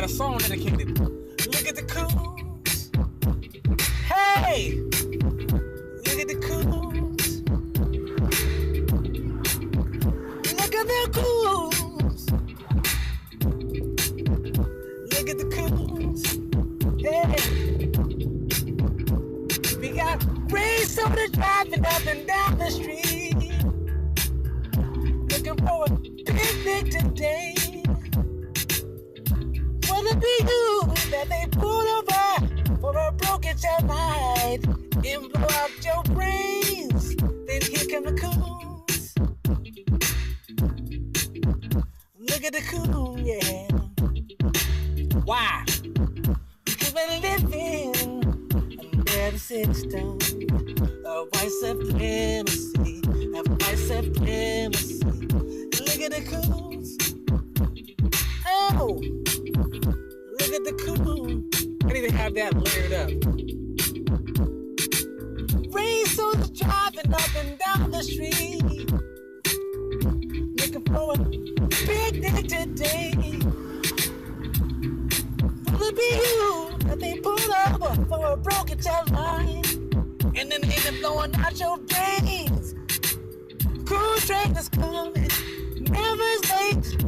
got a song dedicated. Look at the coons. Hey! Look at the coons. Look at the coons. Look at the coons. Hey! We got race soda driving up and down the street. Looking for a picnic today. Will it be you that they pull over for a broken child night and blow out your brains? Then here come the coons. Look at the coon, yeah. Why? Because we're living under the system of white supremacy, of white supremacy. Look at the coons. Oh! Look at the coon. I need to have that layered up. Racers driving up and down the street, looking for a picnic today. Will it be you that they pull over for a broken child line and then end up blowing out your brains? Cruise train is coming, never is late.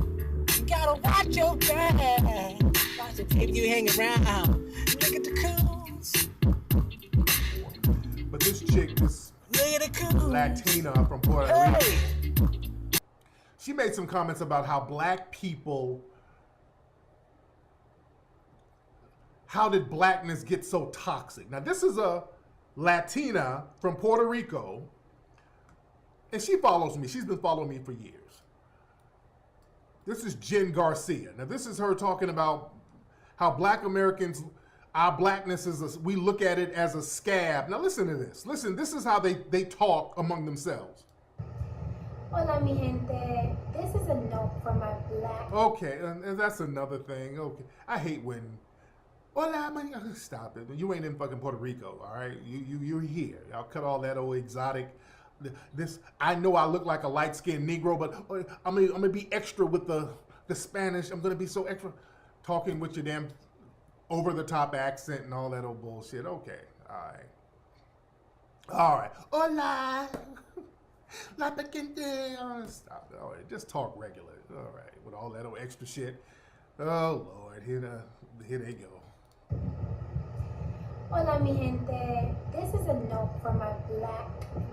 You gotta watch your back. Watch it if you hang around. Look at the coons. But this chick, this Latina from Puerto Rico, she made some comments about how black people, how did blackness get so toxic? Now this is a Latina from Puerto Rico, and she follows me. She's been following me for years. This is Jen Garcia. Now this is her talking about how black Americans, our blackness is, we look at it as a scab. Now listen to this. Listen, this is how they talk among themselves. Hola, mi gente. This is a note from my black. Okay, and that's another thing. Okay, I hate when, hola, stop it. You ain't in fucking Puerto Rico, all right? You're here. Y'all cut all that old exotic. This, I know I look like a light-skinned Negro, but I'm gonna be extra with the Spanish. I'm gonna be so extra. Talking with your damn over-the-top accent and all that old bullshit. Okay, all right. Hola, la pequeña. Stop it. All right, just talk regular. All right, with all that old extra shit. Oh Lord, here they go. Hola, mi gente. This is a note from my black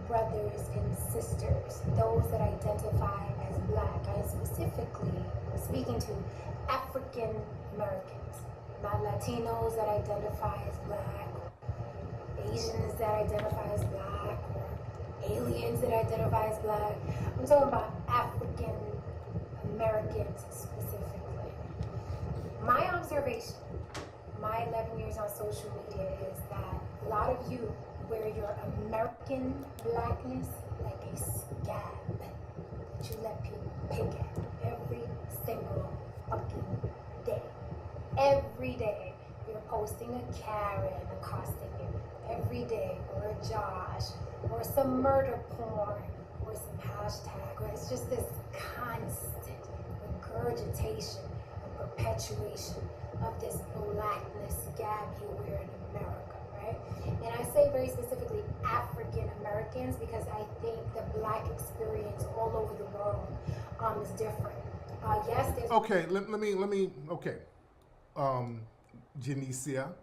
brothers and sisters, those that identify as black. I am specifically speaking to African Americans, not Latinos that identify as black, Asians that identify as black, or aliens that identify as black. I'm talking about African Americans specifically. My observation, my 11 years on social media, is that a lot of you wear your American blackness like a scab that you let people pick at every single fucking day. Every day you're posting a Karen accosting you. Every day, or a Josh, or some murder porn, or some hashtag, or it's just this constant regurgitation and perpetuation of this blackness scab you wear in America, right? And I say very specifically African Americans because I think the black experience all over the world is different. Yes, there's... Okay, let me, okay. Jenicia.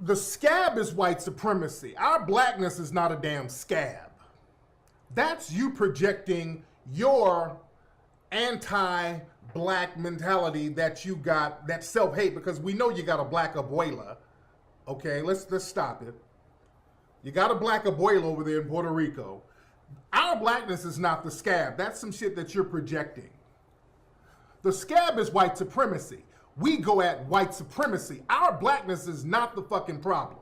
The scab is white supremacy. Our blackness is not a damn scab. That's you projecting your anti-black mentality that you got, that self-hate, because we know you got a black abuela. Okay, let's stop it. You got a black abuela over there in Puerto Rico. Our blackness is not the scab. That's some shit that you're projecting. The scab is white supremacy. We go at white supremacy. Our blackness is not the fucking problem.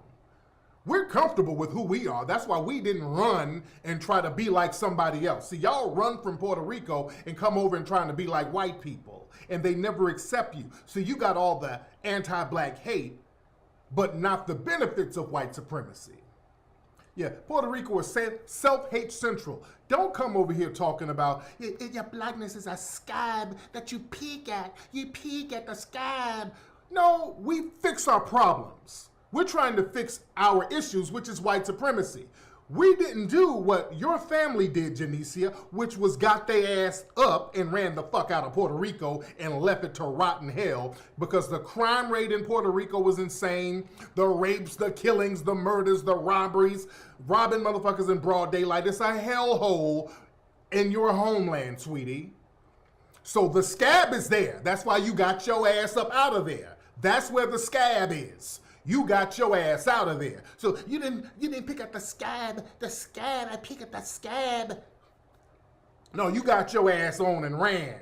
We're comfortable with who we are. That's why we didn't run and try to be like somebody else. See, y'all run from Puerto Rico and come over and trying to be like white people, and they never accept you. So you got all the anti-black hate, but not the benefits of white supremacy. Yeah, Puerto Rico is self-hate central. Don't come over here talking about your blackness is a scab that you peek at. You peek at the scab. No, we fix our problems. We're trying to fix our issues, which is white supremacy. We didn't do what your family did, Jenicia, which was got their ass up and ran the fuck out of Puerto Rico and left it to rot in hell because the crime rate in Puerto Rico was insane. The rapes, the killings, the murders, the robberies, robbing motherfuckers in broad daylight. It's a hellhole in your homeland, sweetie. So the scab is there. That's why you got your ass up out of there. That's where the scab is. You got your ass out of there. So you didn't pick up the scab. I pick up the scab. No, you got your ass on and ran.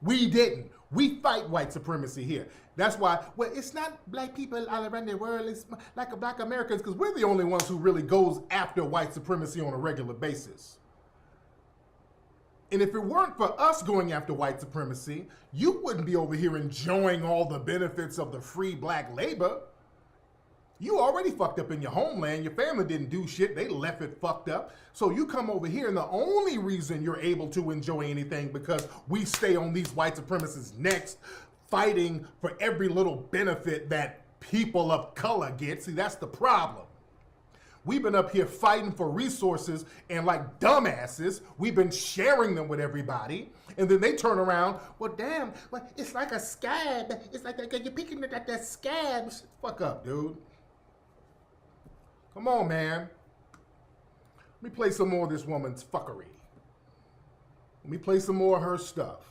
We didn't. We fight white supremacy here. That's why, well, it's not black people all around the world. It's like black Americans because we're the only ones who really goes after white supremacy on a regular basis. And if it weren't for us going after white supremacy, you wouldn't be over here enjoying all the benefits of the free black labor. You already fucked up in your homeland. Your family didn't do shit. They left it fucked up. So you come over here, and the only reason you're able to enjoy anything because we stay on these white supremacists' necks, fighting for every little benefit that people of color get. See, that's the problem. We've been up here fighting for resources, and like dumbasses, we've been sharing them with everybody. And then they turn around, well, damn, well, it's like a scab. It's like you're picking at that scab. Shut the fuck up, dude. Come on, man. Let me play some more of this woman's fuckery. Let me play some more of her stuff.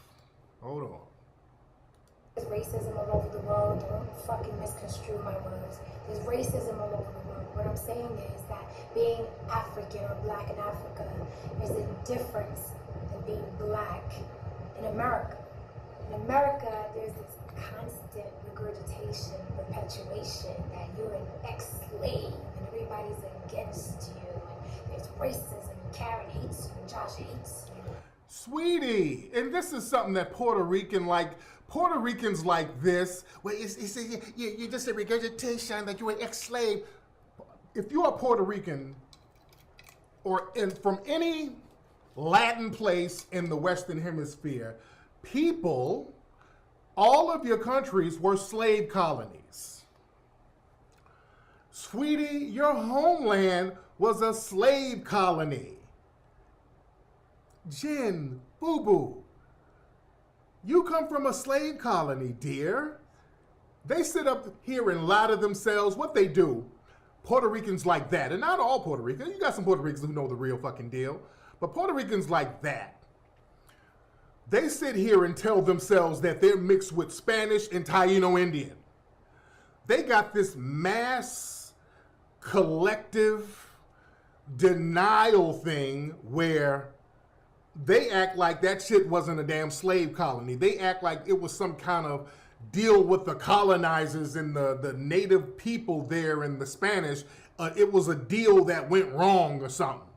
Hold on. There's racism all over the world. Don't fucking misconstrue my words. There's racism all over the world. What I'm saying is that being African or black in Africa is a difference than being black in America. In America, there's this constant regurgitation, perpetuation that you're an ex-slave and everybody's against you. And there's racism. Karen hates you and Josh hates you. Sweetie, and this is something that Puerto Ricans like this, where you're just a regurgitation that you're an ex-slave. If you are Puerto Rican or from any Latin place in the Western Hemisphere, people, all of your countries were slave colonies. Sweetie, your homeland was a slave colony. Jen, boo-boo, you come from a slave colony, dear. They sit up here and lie to themselves. What they do, Puerto Ricans like that, and not all Puerto Ricans. You got some Puerto Ricans who know the real fucking deal, but Puerto Ricans like that. They sit here and tell themselves that they're mixed with Spanish and Taino Indian. They got this mass collective denial thing where they act like that shit wasn't a damn slave colony. They act like it was some kind of deal with the colonizers and the native people there and the Spanish. It was a deal that went wrong or something.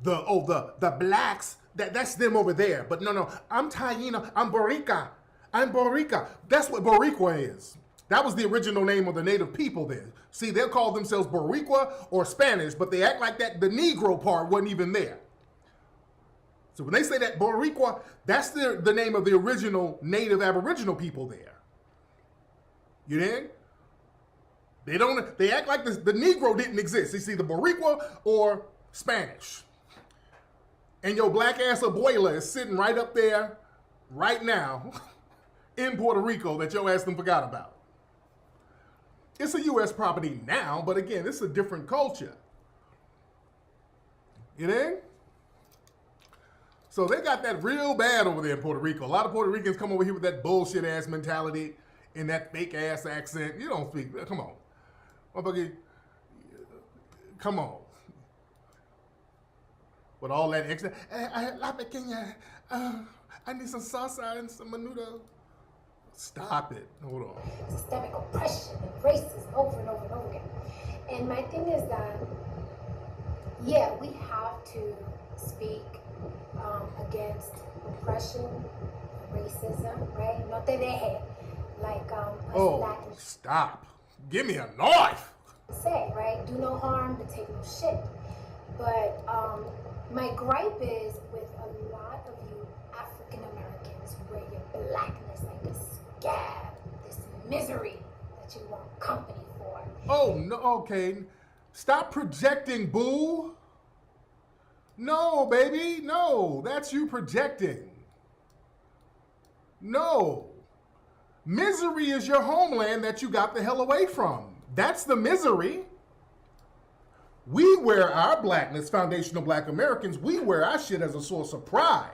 The blacks, that's them over there. But no, I'm Taino, I'm Boricua. That's what Boricua is. That was the original name of the native people there. See, they'll call themselves Boricua or Spanish, but they act like that the Negro part wasn't even there. So when they say that Boricua, that's the name of the original native Aboriginal people there. You dig? They act like the Negro didn't exist. It's either Boricua or Spanish. And your black ass abuela is sitting right up there right now in Puerto Rico that your ass them forgot about. It's a U.S. property now, but again, it's a different culture. You dig? So they got that real bad over there in Puerto Rico. A lot of Puerto Ricans come over here with that bullshit ass mentality and that fake ass accent. You don't speak. Come on. Motherfucker, come on. With all that extra. La pequeña. I need some salsa and some menudo. Stop it. Hold on. Systemic oppression and racism over and over and over again. And my thing is that, yeah, we have to speak against oppression, racism, right? No te deje, like us Latins. Stop. Give me a knife. say, right? Do no harm, but take no shit. But my gripe is with a lot of you African Americans who wear your blackness like a scab, this misery that you want company for. Oh, no, okay. Stop projecting, boo. No, baby, no. That's you projecting. No. Misery is your homeland that you got the hell away from. That's the misery. We wear our blackness, foundational black Americans, we wear our shit as a source of pride.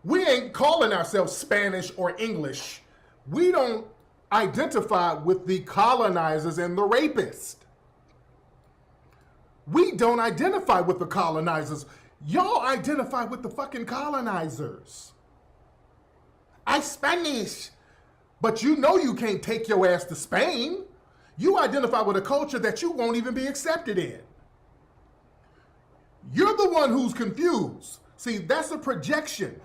We ain't calling ourselves Spanish or English. We don't identify with the colonizers and the rapists. We don't identify with the colonizers. Y'all identify with the fucking colonizers. I Spanish. But you know you can't take your ass to Spain. You identify with a culture that you won't even be accepted in. You're the one who's confused. See, that's a projection.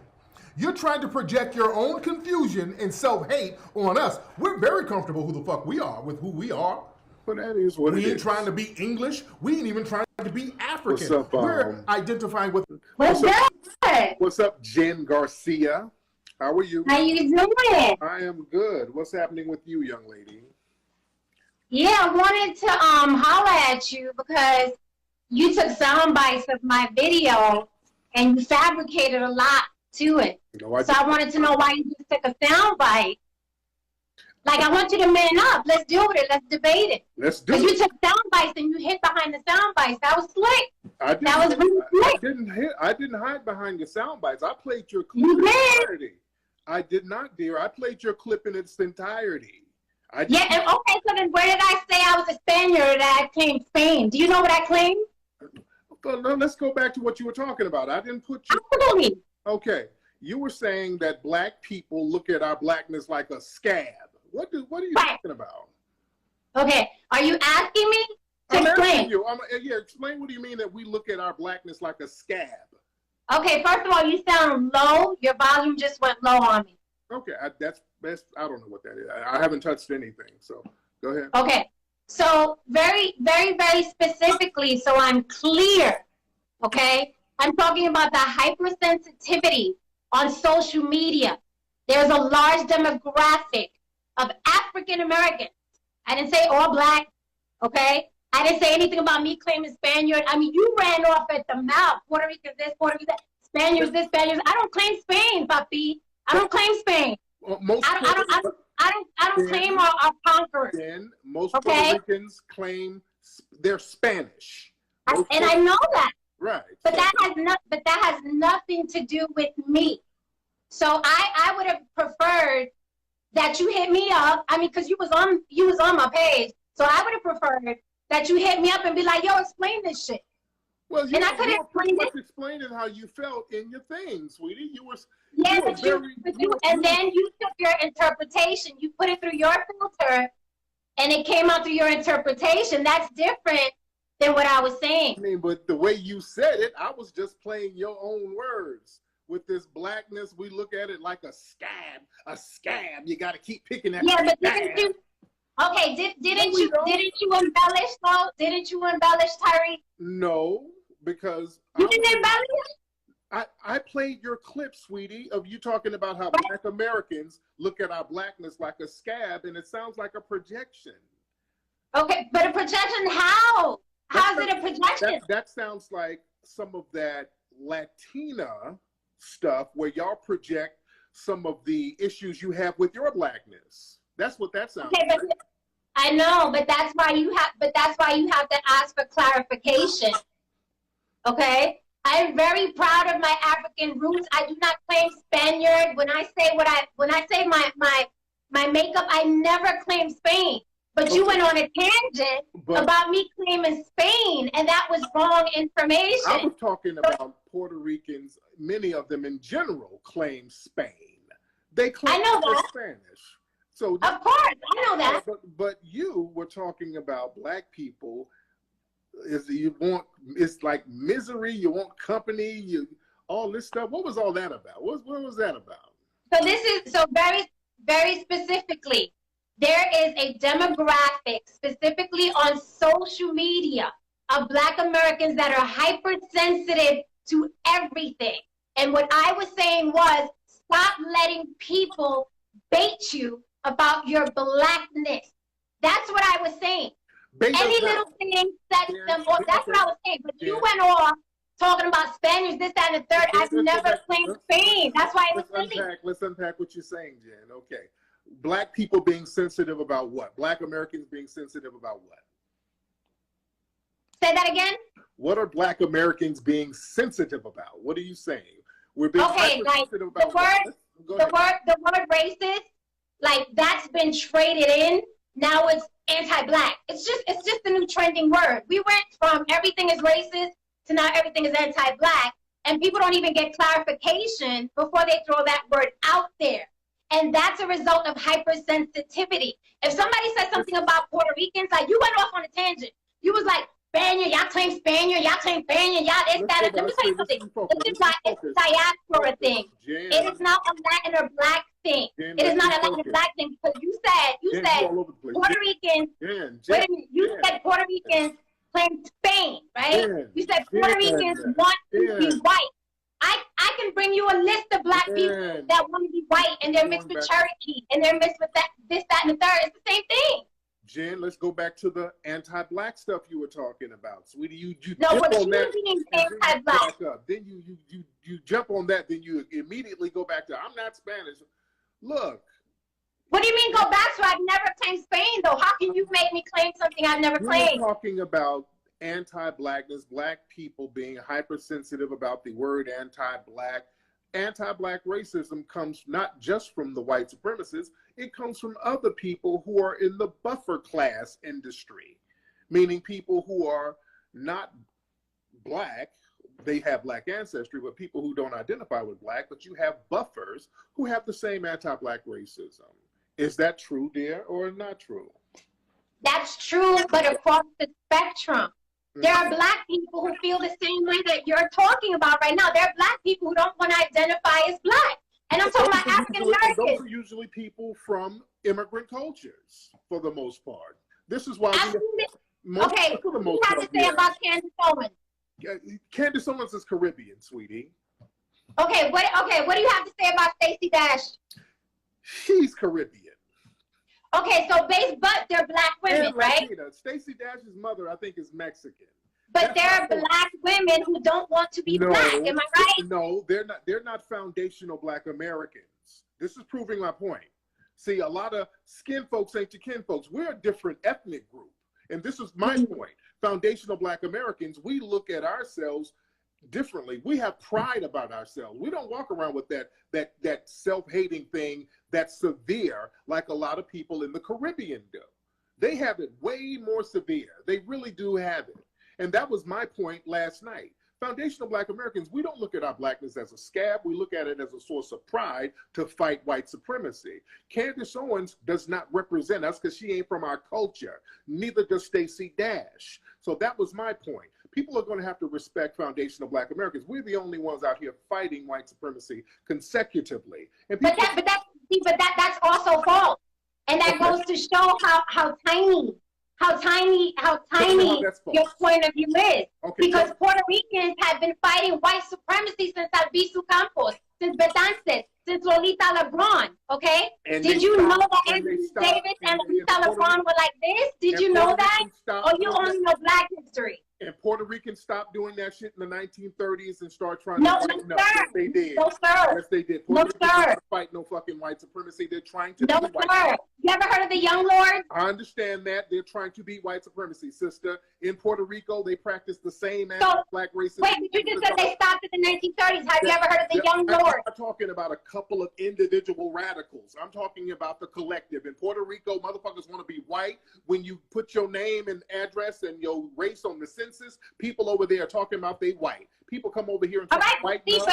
You're trying to project your own confusion and self-hate on us. We're very comfortable who the fuck we are with who we are. But that is what it is. We ain't trying to be English. We ain't even trying to be African. What's up, We're identifying with... What's up? What's up, Jen Garcia? How are you? How you doing? I am good. What's happening with you, young lady? Yeah, I wanted to holler at you because you took sound bites of my video and you fabricated a lot to it. No, so I wanted to know why you just took a sound bite. Like, I want you to man up. Let's deal with it. Let's debate it. Let's do Because it. you took sound bites and you hid behind the sound bites. That was slick. That was really slick. I didn't hide behind the sound bites. I played your clip You in its did. entirety. I did not, dear. I played your clip in its entirety. Yeah, and okay, so then where did I say I was a Spaniard that I claimed Spain? Do you know what I claimed? Well, let's go back to what you were talking about. I didn't put you... Absolutely. Okay. You were saying that black people look at our blackness like a scab. What are you talking about? Okay, are you asking me to I'm explain? asking you. Yeah, explain what do you mean that we look at our blackness like a scab? Okay, first of all, you sound low. Your volume just went low on me. Okay, that's I don't know what that is. I haven't touched anything, so go ahead. Okay, so very, very, very specifically, so I'm clear, okay? I'm talking about the hypersensitivity on social media. There's a large demographic of African Americans. I didn't say all black, okay? I didn't say anything about me claiming Spaniard. I mean, you ran off at the mouth. Puerto Rican this, Puerto Rican that. Spaniards this, Spaniards. I don't claim Spain, papi. I don't claim Spain. I don't claim our conquerors. Then most Okay. Puerto Ricans claim they're Spanish. And I know that. Right. But that has nothing to do with me. So I would have preferred that you hit me up. I mean, because you was on my page. So I would have preferred that you hit me up and be like, yo, explain this shit. Well, and I could have pretty much explained it how you felt in your thing, sweetie. And then you took your interpretation. You put it through your filter, and it came out through your interpretation. That's different than what I was saying. I mean, but the way you said it, I was just playing your own words. With this blackness, we look at it like a scab. A scab. You got to keep picking at. Yeah, but didn't you? Okay, didn't you embellish though? Didn't you embellish, Tyree? No, because you didn't embellish. I played your clip, sweetie, of you talking about how Black Americans look at our blackness like a scab, and it sounds like a projection. Okay, but a projection how? How is it a projection? That sounds like some of that Latina stuff where y'all project some of the issues you have with your blackness. That's what that sounds like. I know, but that's why you have to ask for clarification. Okay? I'm very proud of my African roots. I do not claim Spaniard. When I say my makeup, I never claim Spain. But you went on a tangent about me claiming Spain, and that was wrong information. I was talking about Puerto Ricans. Many of them in general claim Spain. They claim Spanish. So of course, I know that. But you were talking about black people. It's like misery. You want company. All this stuff. What was all that about? What was that about? So this is very, very specifically. there is a demographic specifically on social media of Black Americans that are hypersensitive to everything. And what I was saying was, stop letting people bait you about your Blackness. That's what I was saying. Any little thing sets them off. That's what I was saying. But you went off talking about Spaniards, this, that, and the third. I've never claimed Spain. That's why it was silly. Let's unpack what you're saying, Jen. Okay. Black people being sensitive about what? Black Americans being sensitive about what? Say that again? What are Black Americans being sensitive about? What are you saying? We're being hypersensitive about the word racist, like that's been traded in. Now it's anti-Black. It's just the new trending word. We went from everything is racist to now everything is anti-Black, and people don't even get clarification before they throw that word out there. And that's a result of hypersensitivity. If somebody says something about Puerto Ricans, like you went off on a tangent. You was like, Spaniard, y'all claim Spaniard, y'all claim Spaniard, y'all this, that. Let me tell you something. It's a diaspora thing. It is not a Latin or Black thing. It is not a Latin or Black thing, because you said Puerto Ricans, wait a minute, you said Puerto Ricans claim Spain, right? You said Puerto Ricans want to be white. I can bring you a list of Black people that want to be white, and they're mixed with Cherokee, and they're mixed with that, this, that, and the third. It's the same thing. Jen, let's go back to the anti-Black stuff you were talking about, sweetie. You no, jump what on that, mean anti-Black? Then you jump on that, then you immediately go back to I'm not Spanish. Look. What do you mean go back to? I've never claimed Spain, though. How can you make me claim something I've never claimed? We're talking about anti-Blackness, Black people being hypersensitive about the word anti-Black. Anti-Black racism comes not just from the white supremacists, it comes from other people who are in the buffer class industry, meaning people who are not Black, they have Black ancestry, but people who don't identify with Black, but you have buffers who have the same anti-Black racism. Is that true, dear, or not true? That's true, but across the spectrum. There are Black people who feel the same way that you're talking about right now. There are Black people who don't want to identify as Black. And I'm talking about African Americans. Those are usually people from immigrant cultures, for the most part. This is why okay, what do you have to say about Candace Owens? Candace Owens is Caribbean, sweetie. Okay, what do you have to say about Stacey Dash? She's Caribbean. Okay, so but they're Black women, right? Stacey Dash's mother, I think, is Mexican. But there are Black women who don't want to be Black. Am I right? No, they're not. They're not foundational Black Americans. This is proving my point. See, a lot of skin folks ain't your kin folks. We're a different ethnic group, and this is my point. Foundational Black Americans, we look at ourselves differently. We have pride about ourselves. We don't walk around with that self-hating thing that's severe like a lot of people in the Caribbean do. They have it way more severe. They really do have it. And that was my point last night. Foundational Black Americans, we don't look at our Blackness as a scab. We look at it as a source of pride to fight white supremacy. Candace Owens does not represent us because she ain't from our culture. Neither does Stacey Dash. So that was my point. People are going to have to respect foundational Black Americans. We're the only ones out here fighting white supremacy consecutively. And people, that's also false. And that goes to show how tiny your point of view is. Okay, because Puerto Ricans have been fighting white supremacy since Albizu Campos, since Betances, since Lolita LeBron, okay? Did you know that Anthony Davis and Lolita LeBron were like this? Did you know that? Or you only know Black history? And Puerto Ricans stopped doing that shit in the 1930s and started trying to fight. No, yes, they did. No, sir. Yes, they did. Puerto Ricans don't fight no fucking white supremacy. They're trying to be white. Sir. You ever heard of the Young Lords? I understand that. They're trying to beat white supremacy, sister. In Puerto Rico, they practice the same Black racism. Wait, you just said they stopped in the 1930s. Have you ever heard of the Young Lords? I'm not talking about a couple of individual radicals. I'm talking about the collective. In Puerto Rico, motherfuckers want to be white. When you put your name and address and your race on the census, people over there are talking about they white. People come over here and talk white. Let's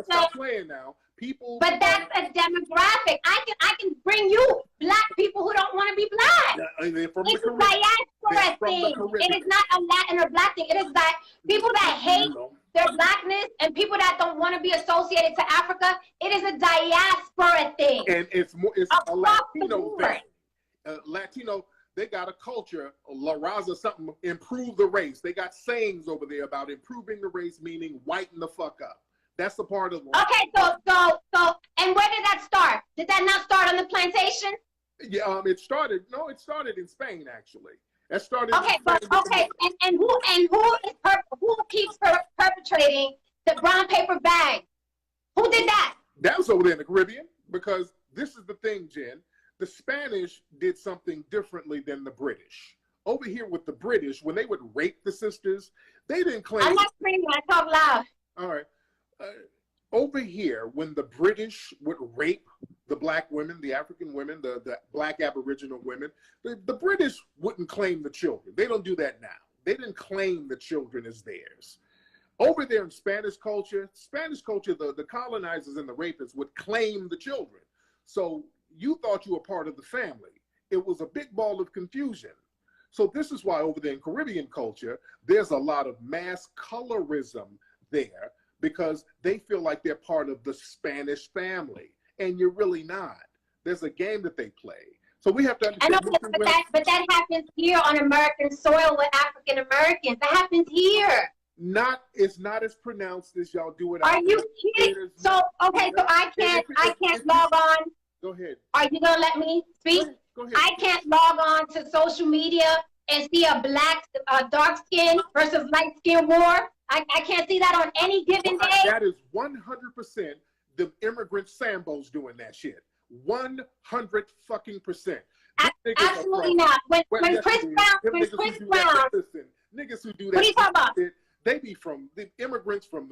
stop playing now. People. But that's a demographic. I can bring you Black people who don't want to be Black. It's a diaspora thing. It is not a Latin or Black thing. It is that people that hate their blackness and people that don't want to be associated to Africa, it is a diaspora thing. And it's a Latino thing. Latino, they got a culture, La Raza something, improve the race. They got sayings over there about improving the race, meaning whiten the fuck up. That's the part of it. Okay, so, and where did that start? Did that not start on the plantation? Yeah, it started in Spain, actually. That started. Okay, and who keeps perpetrating the brown paper bag? Who did that? That was over there in the Caribbean, because this is the thing, Jen. The Spanish did something differently than the British. Over here with the British, when they would rape the sisters, they didn't claim. I'm not screaming, I talk loud. All right. Over here, when the British would rape the black women, the African women, the black Aboriginal women, the British wouldn't claim the children. They don't do that now. They didn't claim the children as theirs. Over there in Spanish culture, the colonizers and the rapists would claim the children. So you thought you were part of the family. It was a big ball of confusion. So this is why over there in Caribbean culture, there's a lot of mass colorism there, because they feel like they're part of the Spanish family, and you're really not. There's a game that they play. So we have to understand. I know, but that happens here on American soil with African Americans. That happens here. It's not as pronounced as y'all do it. Are you kidding? So I can't log on. Go ahead. Are you gonna let me speak? Go ahead. I can't log on to social media and see a black, dark skin versus light skin war. I can't see that on any given day. That is 100% the immigrant Sambos doing that shit. 100 fucking %. Absolutely not. When Chris Brown, listen, niggas who do that. What are you talking about? They be from the immigrants from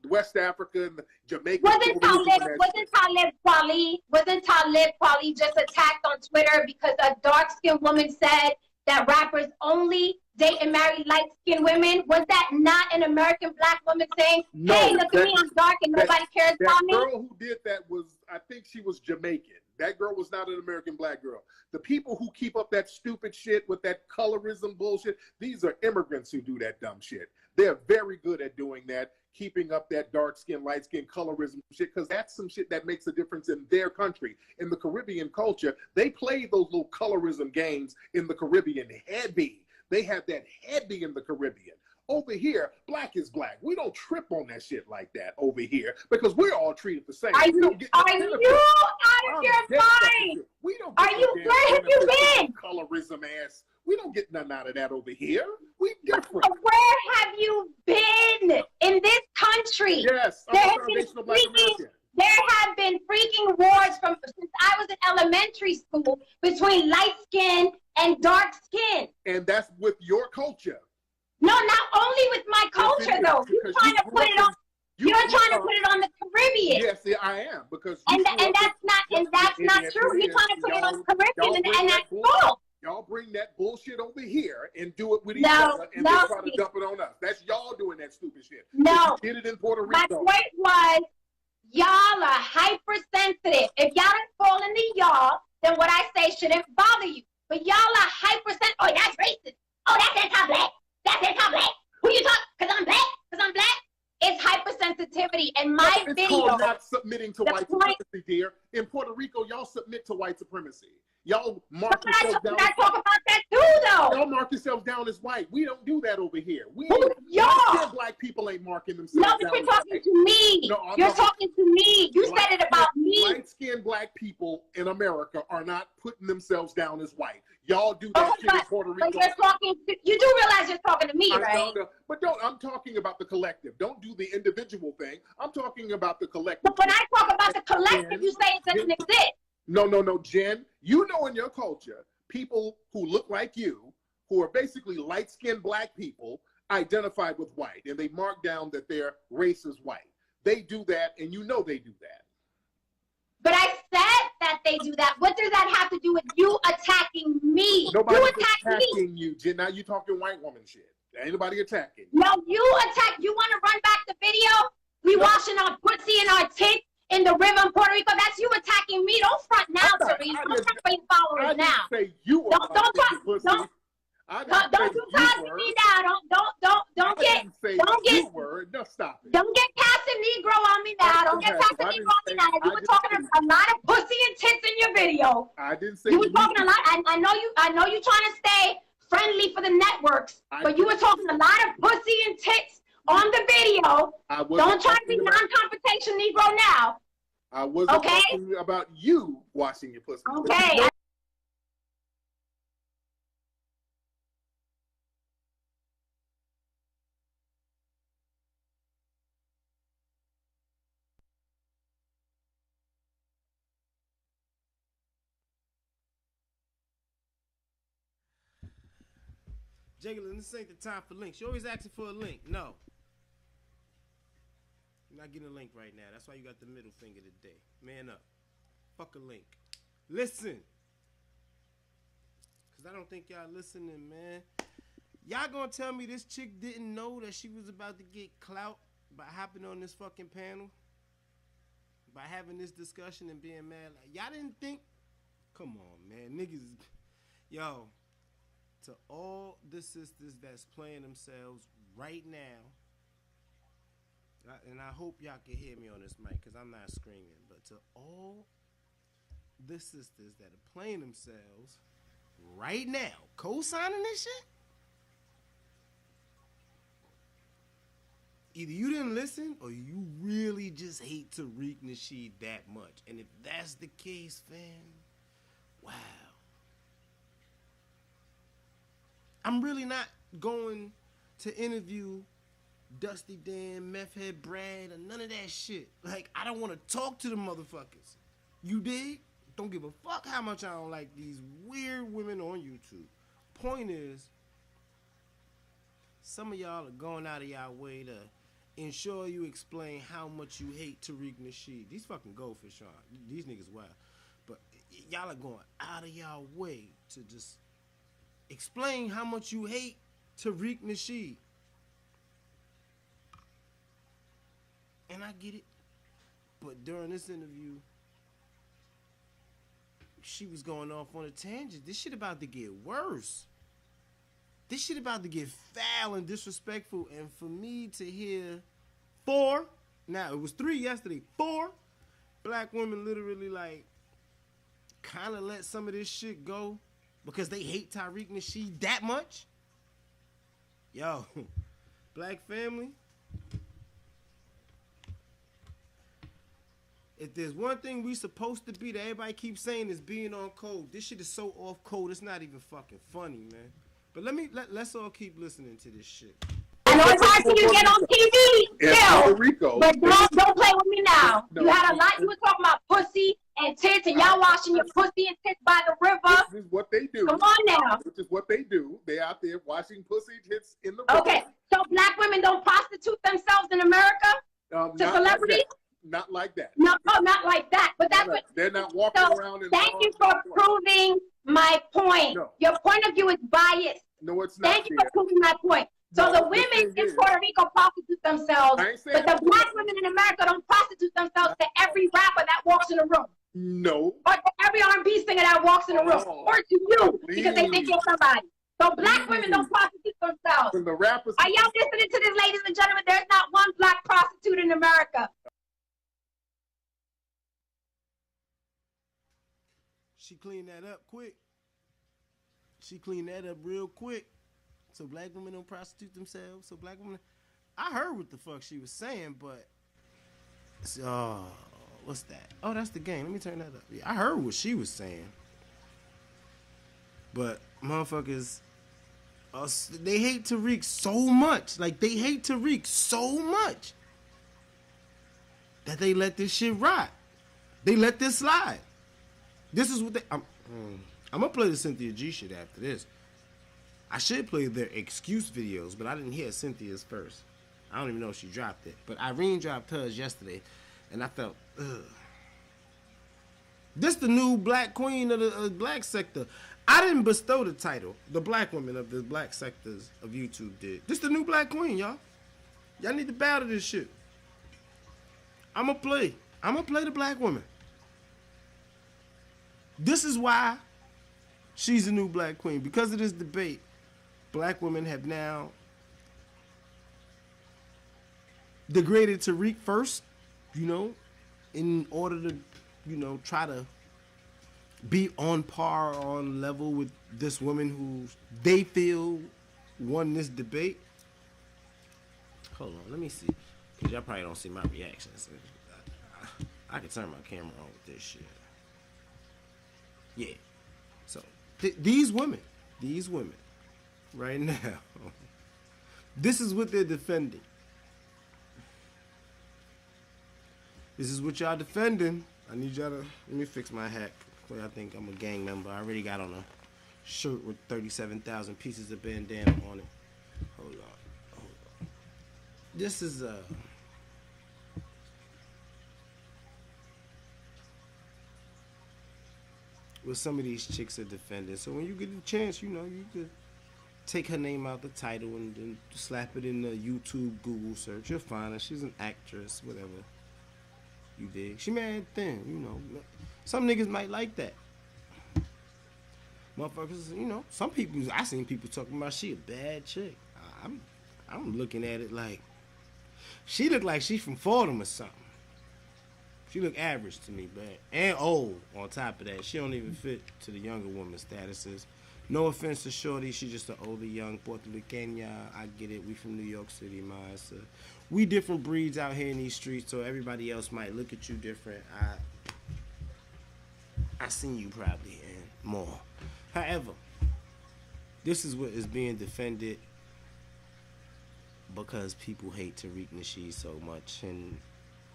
West Africa and Jamaica. Wasn't Talib Kweli just attacked on Twitter because a dark-skinned woman said that rappers only date and marry light-skinned women? Was that not an American black woman saying, hey, look at me, I'm dark and nobody cares about me? The girl who did that I think she was Jamaican. That girl was not an American black girl. The people who keep up that stupid shit with that colorism bullshit, these are immigrants who do that dumb shit. They're very good at doing that, keeping up that dark skin, light skin colorism shit, because that's some shit that makes a difference in their country. In the Caribbean culture, they play those little colorism games in the Caribbean heavy. They have that heavy in the Caribbean. Over here, black is black. We don't trip on that shit like that over here because we're all treated the same. Are you out of your mind? We don't. Where have you been? Colorism ass. We don't get nothing out of that over here. We different. Where have you been in this country? Yes, there have been freaking wars since I was in elementary school between light skin and dark skin. And that's with your culture. No, not only with my culture though. You're trying to put it on. You're trying to put it on the Caribbean. Yes, I am, because and that's not true. You're trying to put it on the Caribbean, and that's false. Y'all bring that bullshit over here and do it with each other, and then try to dump it on us. That's y'all doing that stupid shit. No, you did it in Puerto Rico. My point was, y'all are hypersensitive. If y'all don't fall into y'all, then what I say shouldn't bother you. But y'all are hypersensitive. Oh, that's racist. Oh, that's anti-black. That's anti-black. Who you talking? Because I'm black? Because I'm black? It's hypersensitivity. And my it's video. Called not submitting to white supremacy, dear. In Puerto Rico, y'all submit to white supremacy. Y'all mark yourselves down. I talk about that too, though. Y'all mark yourselves down as white. We don't do that over here. Y'all. Black people ain't marking themselves down. No, but you're talking to me. No, you're talking to me. You said it about me. Light-skinned black people in America are not putting themselves down as white. Y'all do that shit in Puerto Rico. But you do realize you're talking to me, right? But I'm talking about the collective. Don't do the individual thing. I'm talking about the collective. But when I talk about the collective, you say it doesn't exist. No, Jen. You know in your culture, people who look like you, who are basically light-skinned black people, identified with white, and they mark down that their race is white. They do that, and you know they do that. But I said that they do that. What does that have to do with you attacking me? Nobody's attacking you, Jen. Now you talking white woman shit. Ain't nobody attacking you. No, you attack. You want to run back the video? We washing our pussy and our tits in the river in Puerto Rico. That's you attacking me. Don't front now, Therese. Don't front for your followers now. I didn't say you were Don't do Cosby me now. Don't get you were. No, stop it. Don't get Casanegro on me now. Don't get Casanegro on me now. You were talking a lot of pussy and tits in your video. I didn't say you were talking a lot. I know you trying to stay friendly for the networks, but you were talking a lot of pussy and tits on the video. Don't try to be non-confrontation Negro now. I wasn't talking about you washing your pussy. Okay. Jacqueline, this ain't the time for links. You're always asking for a link. No. You're not getting a link right now. That's why you got the middle finger today. Man up. Fuck a link. Listen. Because I don't think y'all listening, man. Y'all gonna tell me this chick didn't know that she was about to get clout by hopping on this fucking panel? By having this discussion and being mad? Like, y'all didn't think? Come on, man. Niggas. Yo. To all the sisters that's playing themselves right now, and I hope y'all can hear me on this mic because I'm not screaming, but to all the sisters that are playing themselves right now, co-signing this shit, either you didn't listen or you really just hate Tariq Nasheed that much. And if that's the case, fam, wow. I'm really not going to interview Dusty Dan, Meth Head Brad, or none of that shit. Like, I don't want to talk to the motherfuckers. You dig? Don't give a fuck how much I don't like these weird women on YouTube. Point is, some of y'all are going out of y'all way to ensure you explain how much you hate Tariq Nasheed. These fucking goldfish are. These niggas wild. But y'all are going out of y'all way to just explain how much you hate Tariq Nasheed. And I get it. But during this interview, she was going off on a tangent. This shit about to get worse. This shit about to get foul and disrespectful. And for me to hear 4, now it was 3 yesterday, 4 black women literally like kind of let some of this shit go because they hate Tariq Nasheed that much. Yo, black family, if there's one thing we supposed to be that everybody keeps saying is being on code, this shit is so off code, it's not even fucking funny, man. But let's all keep listening to this shit. I know it's hard for you to get on TV still, but don't play with me now. No, you had a lot. You were talking about pussy and tits, and y'all washing your pussy and tits by the river. This is what they do. Come on now. This is what they do. They out there washing pussy and tits in the river. Okay, so black women don't prostitute themselves in America to celebrities? Not like that. No, not like that. But that's what they're not walking around. Thank you for proving my point. No. Your point of view is biased. No, it's not. Thank you for proving my point. So the women in Puerto Rico prostitute themselves, but the black women in America don't prostitute themselves to every rapper that walks in the room. No. Or to every R&B singer that walks in the room. Or to you, because they think you're somebody. So black women don't prostitute themselves. When the rappers are y'all listening to this, ladies and gentlemen? There's not one black prostitute in America. She cleaned that up quick. She cleaned that up real quick. So black women don't prostitute themselves. So black women, I heard what the fuck she was saying, but what's that? Oh, that's the game. Let me turn that up. Yeah, I heard what she was saying, but motherfuckers, they hate Tariq so much. Like they hate Tariq so much that they let this shit rot. They let this slide. This is what they. I'm gonna play the Cynthia G shit after this. I should play their excuse videos, but I didn't hear Cynthia's first. I don't even know if she dropped it. But Irene dropped hers yesterday, and I felt, ugh. This the new black queen of the black sector. I didn't bestow the title. The black women of the black sectors of YouTube did. This the new black queen, y'all. Y'all need to bow to this shit. I'm gonna play the black woman. This is why she's a new black queen, because of this debate black women have now degraded Tariq first, you know, in order to, you know, try to be on par, on level with this woman who they feel won this debate. Hold on, let me see, because y'all probably don't see my reactions. I can turn my camera on with this shit. Yeah. So, these women, right now, this is what they're defending. This is what y'all defending. I need y'all to, let me fix my hat. I think I'm a gang member. I already got on a shirt with 37,000 pieces of bandana on it. Hold on. This is what some of these chicks are defending. So when you get a chance, you know, you could take her name out the title and then slap it in the YouTube Google search. You'll find her. She's an actress, whatever. You dig? She married thin, you know. Some niggas might like that. Motherfuckers, you know, some people, I seen people talking about she a bad chick. I'm looking at it like, she look like she from Fordham or something. She look average to me, man. And old on top of that. She don't even fit to the younger woman statuses. No offense to Shorty, she just an older young Puerto Rican. I get it. We from New York City, man. So we different breeds out here in these streets, so everybody else might look at you different. I seen you probably and more. However, this is what is being defended because people hate Tariq Nasheed so much. And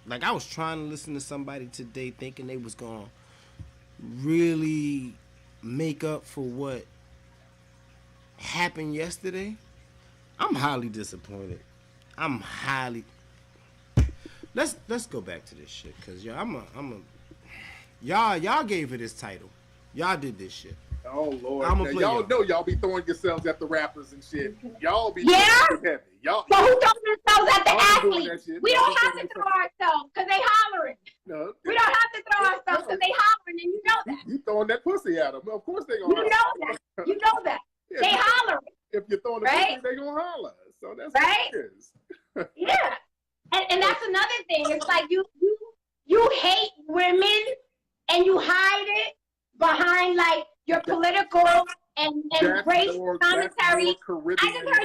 like, I was trying to listen to somebody today thinking they was gonna really make up for what happened yesterday. I'm highly disappointed. Let's go back to this shit, cause y'all gave her this title. Y'all did this shit. Oh Lord! Now, y'all know y'all be throwing yourselves at the rappers and shit. Y'all be heavy. Y'all. So who throws themselves at the athletes? We don't have to throw ourselves because they hollering. No, we don't have to throw ourselves because they hollering, and you know that. You throwing that pussy at them? Of course they gonna. You know that. You know that. Yeah, they hollering. If you're throwing the pussy, they gonna holler. So that's right. What it is. Yeah, and that's another thing. It's like you hate women and you hide it behind like your political and race commentary. I just heard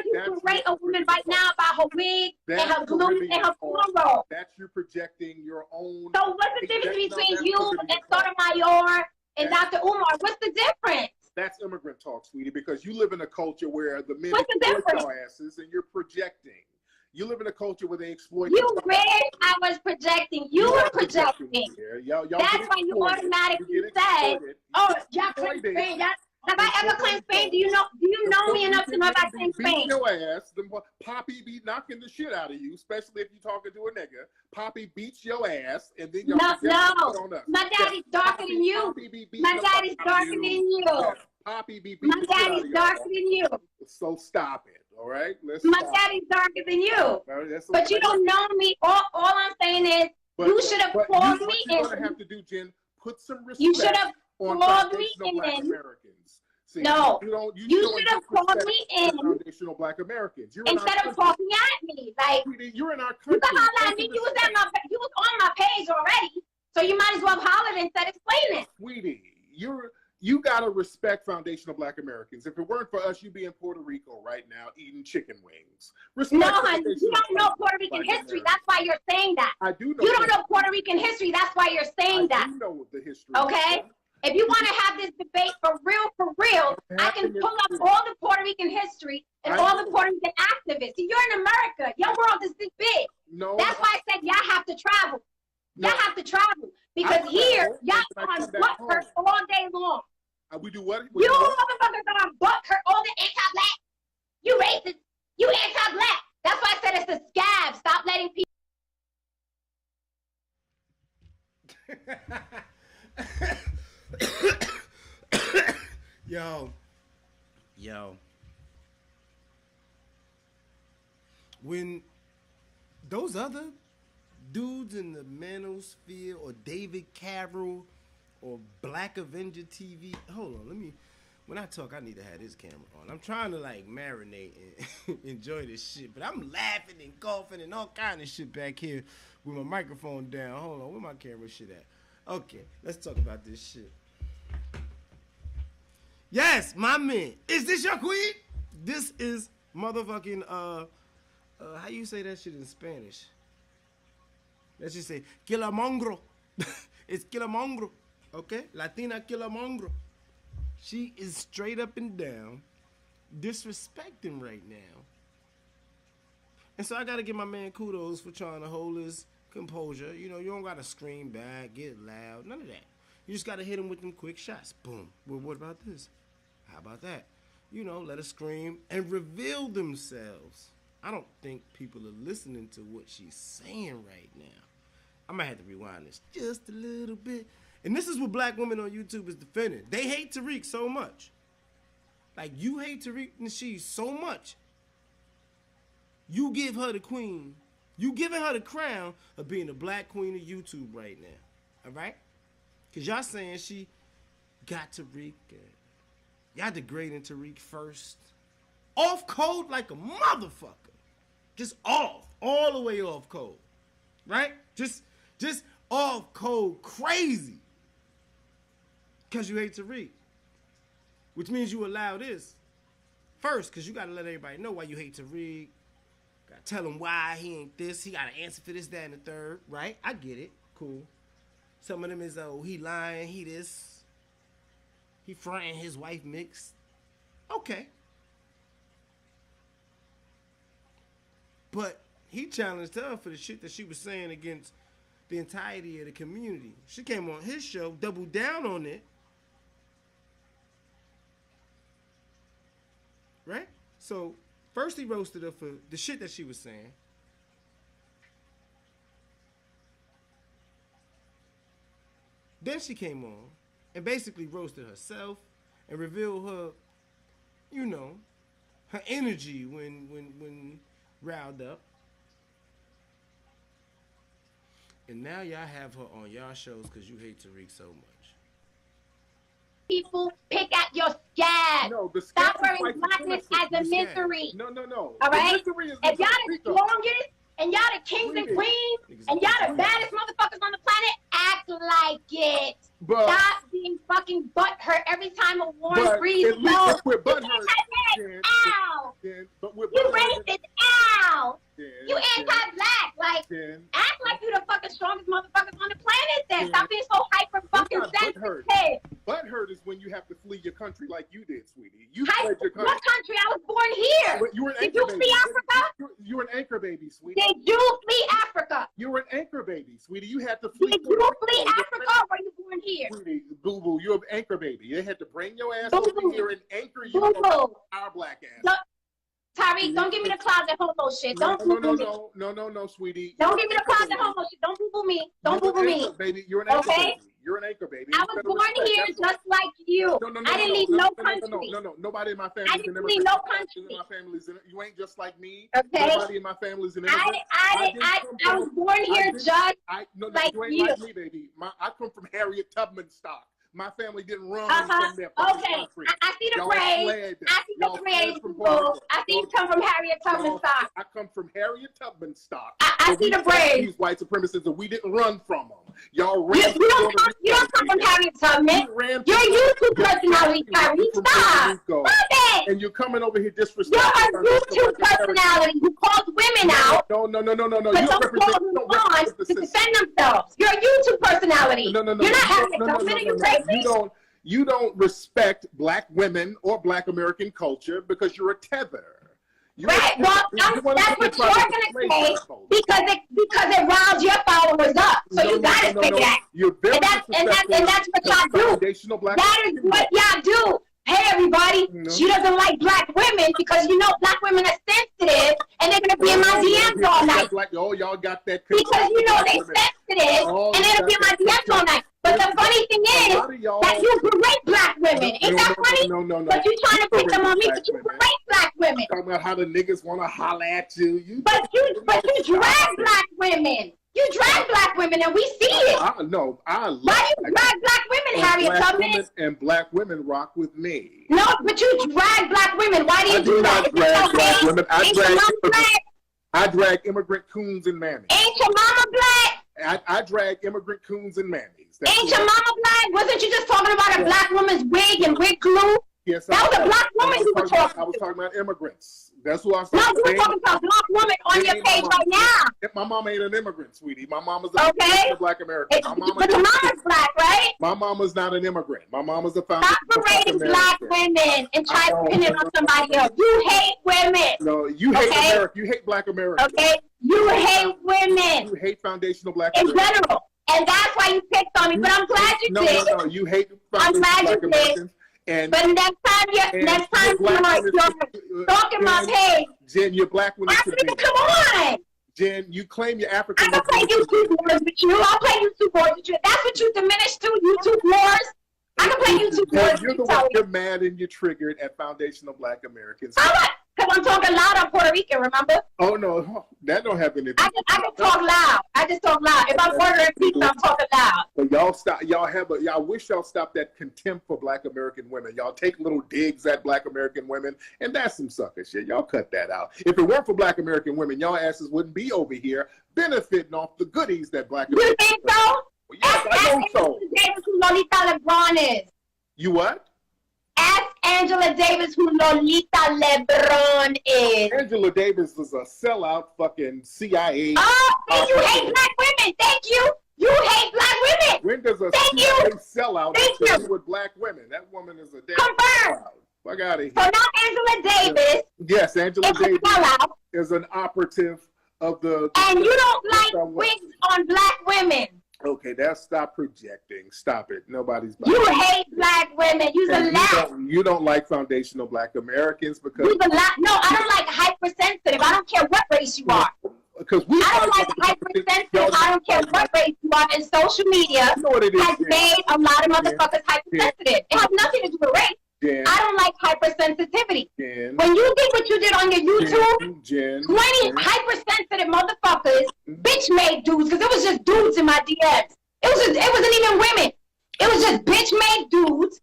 you berate a woman right now about her wig and her glue and her cornrow. That's you projecting your own. So what's the difference between you and Sotomayor and Dr. Umar? What's the difference? That's immigrant talk, sweetie, because you live in a culture where the men exploit your asses and you're projecting. You live in a culture where they exploit. You read I was projecting. You were projecting. Y'all that's why you automatically said, "Oh, y'all claim Spain." Have I ever claimed Spain? Do you know me enough to know if I claim Spain? Your ass. Poppy be knocking the shit out of you, especially if you're talking to a nigga. Poppy beats your ass, and then y'all no. My daddy's darker than you. My daddy's darker than you. Poppy be my daddy's darker than you. So stop it. All right, my daddy's darker than you, but you don't know me. All I'm saying is you should have called me in. What you have to do, Jen, put some respect. You should have called me in. See, no, you should have called me in. Foundational Black Americans. Instead of talking at me, like you're in our country. You can holler at me. You was on my page already, so you might as well have hollered instead of explaining. Sweetie, you gotta respect foundational Black Americans. If it weren't for us, you'd be in Puerto Rico right now eating chicken wings. No, honey, you don't know Puerto Rican history. That's why you're saying that. I do know. You don't know Puerto Rican history. That's why you're saying that. I do know the history. Okay. If you want to have this debate for real, I can pull up all the Puerto Rican history and all the Puerto Rican activists. See, you're in America. Your world is this big. No. That's why I said y'all have to travel. Y'all have to travel. Because here, y'all on butthurt all day long. We do what? You motherfuckers on butthurt all the anti-black. You racist. You anti-black. That's why I said it's the scab. Stop letting people... Yo. When those other dudes in the Manosphere or David Carroll or Black Avenger TV, hold on, when I talk, I need to have this camera on. I'm trying to like marinate and enjoy this shit, but I'm laughing and coughing and all kind of shit back here with my microphone down. Hold on, where my camera shit at? Okay, let's talk about this shit. Yes, my man. Is this your queen? This is motherfucking how you say that shit in Spanish? Let's just say Kilamongro. It's Kilamongro. Okay? Latina Kilamongro. She is straight up and down disrespecting right now. And so I gotta give my man kudos for trying to hold his composure. You know, you don't gotta scream back, get loud, none of that. You just gotta hit him with them quick shots. Boom. Well, what about this? How about that? You know, let her scream and reveal themselves. I don't think people are listening to what she's saying right now. I might have to rewind this just a little bit. And this is what black women on YouTube is defending. They hate Tariq so much. Like, you hate Tariq Nasheed so much. You give her the queen. You giving her the crown of being the black queen of YouTube right now. All right? Because y'all saying she got Tariq. Y'all degrading Tariq first. Off code like a motherfucker. Just off. All the way off code. Right? Just off code crazy. Because you hate Tariq. Which means you allow this. First, because you got to let everybody know why you hate Tariq. Got to tell him why he ain't this. He got to answer for this, that, and the third. Right? I get it. Cool. Some of them is, oh, he lying, he this. He fronting his wife mixed. Okay. But he challenged her for the shit that she was saying against the entirety of the community. She came on his show, doubled down on it. Right? So, first he roasted her for the shit that she was saying. Then she came on and basically roasted herself and revealed her, you know, her energy when riled up. And now y'all have her on y'all shows because you hate Tariq so much. People pick at your scab. No, the Stop scab is wearing white blackness supremacy. as a misery. No. All right? The misery is If y'all the Rico. strongest and y'all the kings and queens and y'all the baddest motherfuckers on the planet, act like it. But, Stop being fucking butthurt every time a warm but breeze at least blows. if we're butthurt, Ow! but we're You butthurt. racist. Ow! You anti-black. Like, act like you the fucking strongest motherfuckers on the planet then. Stop being so hyper fucking sensitive. Butthurt is when you have to flee your country like you did, sweetie. You What fled your country. country? I was born here. You were an Did anchor you baby. flee Africa? You were an anchor baby, sweetie. Did you flee Africa? You were an anchor baby, sweetie. You had to flee. Did you flee Africa or were you born here? Sweetie, boo-boo, you're an anchor baby. They had to bring your ass Boo-boo. over here and anchor you Boo-boo. our black ass. No, Tariq, don't give me the closet homo shit. Don't boo-boo me. No, sweetie. Don't give me the closet homo shit. Don't boo-boo me. Don't boo-boo me. Baby, you're an anchor Okay? baby. You're an anchor baby. I was born here just like you. I didn't leave no country. No. Nobody in my family. I didn't leave no country. My family's in it. You ain't just like me. Okay. Nobody in my family's in it. I was born here just like you ain't you. like me, baby. I come from Harriet Tubman stock. My family didn't run from their Okay. country. I see the Y'all braids. fled. I see the Y'all braids, fled from boo. I see you come from Harriet Tubman stock. I come from Harriet Tubman stock. I see the braids. These white supremacists, and we didn't run from them. Y'all ran. You don't come from Harriet Tubman. You're a YouTube personality, Tariq. Stop. Stop it. And you're coming over here disrespecting. You're a YouTube personality who calls women out. No. But don't call them on to defend themselves. You're a YouTube personality. No. You're not Harriet Tubman. Are you crazy? You don't respect black women or black American culture because you're a tether. Right, well, that's what you're gonna say because it riles your followers up. So you gotta say that. You're very and that's what y'all do. That is what y'all do. Hey everybody, she doesn't like black women because you know black women are sensitive and they're gonna be in my DMs all night. Like, oh, y'all got that because you know they're sensitive and they're gonna be in my DMs all night. But the funny thing is that you berate black women. Ain't that funny? No. But you trying to pick them on me, but you berate black women. Talking about how the niggas want to holler at you. But you drag black women. You drag black women, and we see it. I love. Why do you drag black women, Harriet Tubman? And black women rock with me. No, but you drag black women. Why do you do that? I drag black women. Black? I drag immigrant coons and mammies. Ain't your mama black? I drag immigrant coons and mammies. Ain't your mama black? Wasn't you just talking about a black woman's wig and wig glue? Yes, that was a black woman you were talking about. I was talking about immigrants. That's who I was talking about. No, you were talking about a black woman on your page right now. My mama ain't an immigrant, sweetie. My mama's a black American. But your mama's black, right? My mama's not an immigrant. My mama's a founder. Stop parading black women and try to pin it on somebody else. You hate women. No, you hate America. You hate black Americans. Okay? You hate women. You hate foundational black in general. And that's why you picked on me. But I'm glad you did. No, you hate foundational black Americans. But next time you're talking my page, Jen, you're black women. Come on, Jen. You claim you're African. I can play YouTube wars with you. I'll play YouTube wars with you. That's what you diminished to, YouTube wars. I can play YouTube wars. You're the one. You're mad and you're triggered at foundational black Americans. Because I'm talking loud on Puerto Rican, remember? Oh, no. That don't have anything. I can talk loud. I just talk loud. If I'm ordering pizza, I'm talking loud. But y'all stop. Y'all wish y'all stopped that contempt for black American women. Y'all take little digs at black American women, and that's some sucker shit. Y'all cut that out. If it weren't for black American women, y'all asses wouldn't be over here benefiting off the goodies that black American women. You think so? Well, yes, I know so. Davis who Lolita LeBron is. You what? Ask Angela Davis who Lolita LeBron is. Angela Davis is a sellout fucking CIA. Oh, and you hate black women. Thank you. You hate black women. When does a CIA sellout do with black women? That woman is a damn confirmed. Fuck out of here. So now Angela Davis. Yes, Angela Davis is an operative of the. And you don't like wigs on black women. Okay, stop projecting. Stop it. Nobody's. You hate black women. You don't like foundational black Americans because. No, I don't like hypersensitive. I don't care what race you are. Because I don't like hypersensitive. I don't care what race you are. And social media has made a lot of motherfuckers hypersensitive. It has nothing to do with race. Jen, I don't like hypersensitivity. Jen, when you did what you did on your YouTube, Jen, 20 hypersensitive motherfuckers, bitch-made dudes, because it was just dudes in my DMs. It wasn't even women. It was just bitch-made dudes,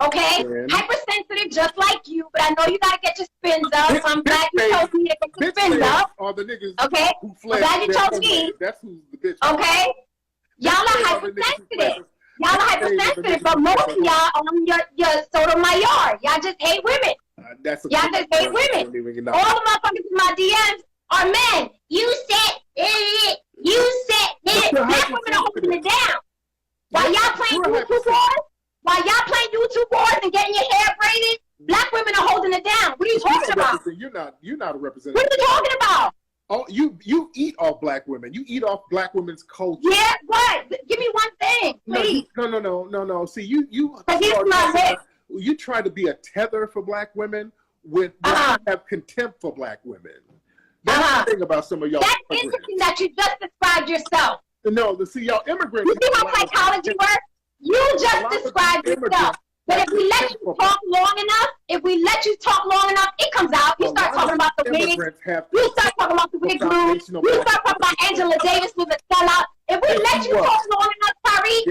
okay? Jen. Hypersensitive just like you, but I know you got to get your spins up, so I'm glad you told me to get your spins up. All the niggas okay? who fled. I'm glad you told me. That's who's the bitch. Okay? Y'all are hypersensitive. Y'all are hypersensitive, but most of y'all on your Sotomayor. Y'all just hate women. Y'all just hate women. All the motherfuckers in my DMs are men. You said black women are holding it down. While y'all playing YouTube wars, and getting your hair braided, black women are holding it down. What are you talking about? You're not a representative. What are you talking about? Oh, you eat off black women. You eat off black women's culture. Yeah, what? Give me one thing, please. No. See, you try to be a tether for black women when you have contempt for black women. That's the thing about some of y'all. That's interesting that you just described yourself. No, see, y'all immigrants. You see how psychology works? You just described yourself. But if we let you talk long enough, it comes out. You start talking about the wig. You start talking about the wig glue. You start talking about Angela Davis was a sellout. If we let you talk long enough, Tariq,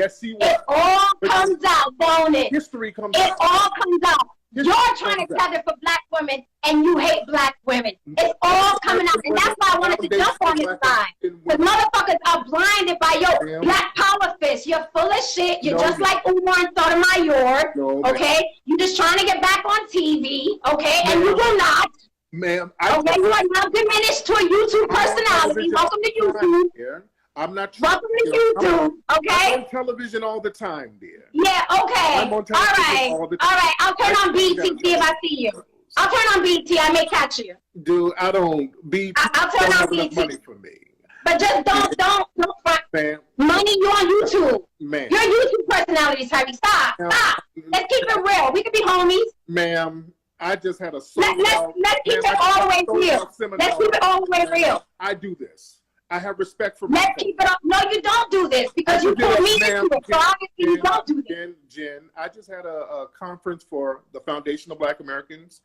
it all comes out, don't it? History comes out. It all comes out. You're trying to tether for black women, and you hate black women. It's all coming out, and that's why I wanted to jump on this side. Because motherfuckers are blinded by your black power fist. You're full of shit. You're just like Umar and Sotomayor, okay? You're just trying to get back on TV, okay? And you will not. Ma'am, you are now diminished to a YouTube personality. Welcome to YouTube. I'm not. Welcome to YouTube, okay? I'm on television all the time, dear. Yeah, okay. I'm on television all right. I'll turn on BT, see if I see you. I'll turn on BT. I may catch you. Dude, I don't. BT. I'll turn on BT. Money for me. But just don't front. Ma'am. Money, you're on YouTube. Ma'am. You're a YouTube personality, Tyree. Stop. Let's keep it real. We could be homies. Ma'am, I just had a let's keep it all the way real. Let's keep it all the way real. I do this. I have respect for myself. Let's keep it up. No, you don't do this because you pull me into it. So obviously you don't do this. Jen, I just had a conference for the Foundation of Black Americans.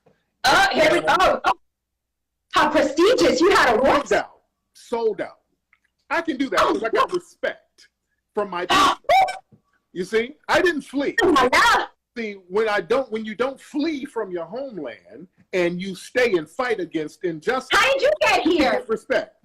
Here we go. How prestigious. You had a what? Sold out. I can do that because I got respect from my people. You see, I didn't flee. Oh my God. See, when you don't flee from your homeland and you stay and fight against injustice. How did you get here? You get respect.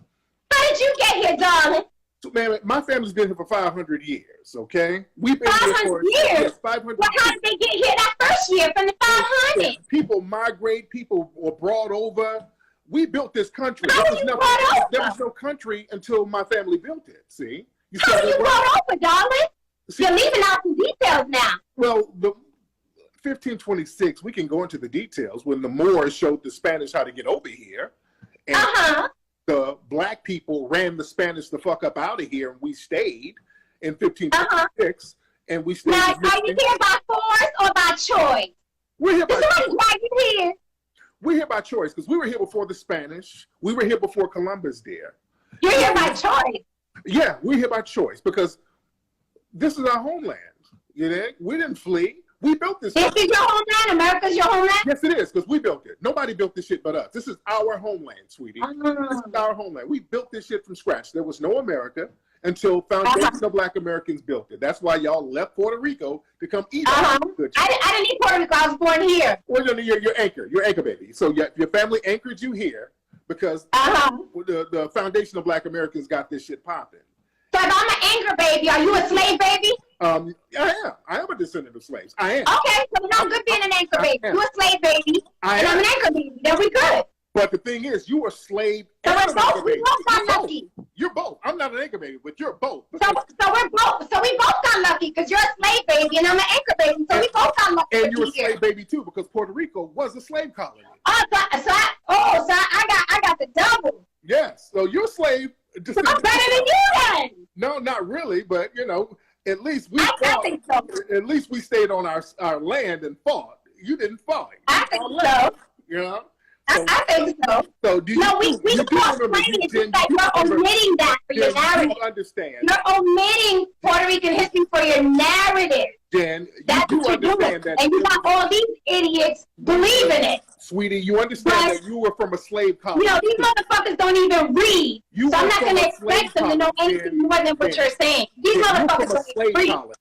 How did you get here, darling? So, man, my family's been here for 500 years, okay? We've been 500 here for years? 500 Well, how did they get here that first year from the 500? People migrate, people were brought over. We built this country. How were you brought over? There was no country until my family built it, see? How were you brought over, darling? See, you're leaving out some details now. Well, the 1526, we can go into the details when the Moors showed the Spanish how to get over here. And the black people ran the Spanish the fuck up out of here, and we stayed in 1526, and we stayed. Now, are you here by force or by choice? We're here by choice. Why you here? We're here by choice because we were here before the Spanish. We were here before Columbus did. You're here by choice. Yeah, we're here by choice because this is our homeland. You know, we didn't flee. We built this. This is your homeland? America's your homeland? Yes, it is, because we built it. Nobody built this shit but us. This is our homeland, sweetie. This is our homeland. We built this shit from scratch. There was no America until foundational black Americans built it. That's why y'all left Puerto Rico to come eat our good shit. I didn't eat Puerto Rico. I was born here. Well, you're anchor baby. So your family anchored you here because the foundational black Americans got this shit popping. So if I'm an anchor baby, are you a slave baby? I am. I am a descendant of slaves. I am. Okay, so no good being an anchor baby. You're a slave baby, and I'm an anchor baby. Then we good. But the thing is, you are slave. So we're both. We both got lucky. You're both. I'm not an anchor baby, but you're both. So we're both. So we both got lucky because you're a slave baby and I'm an anchor baby. So we both got lucky. And you're a slave baby too because Puerto Rico was a slave colony. I got the double. Yes. So you're a slave. So I'm better than you then. No, not really, but you know, at least we I think so. At least we stayed on our land and fought. You didn't fight. I think so. You know? So, I think so. So do you? No, we cross lane. It's just like you're omitting that for your narrative. You understand? You're omitting Puerto Rican history for your narrative. Jen, that's what you're doing. And you got all these idiots believing it. Sweetie, you understand that you were from a slave colony. You know, these motherfuckers don't even read. So I'm not going to expect them to know anything more than what you're saying. These motherfuckers don't read.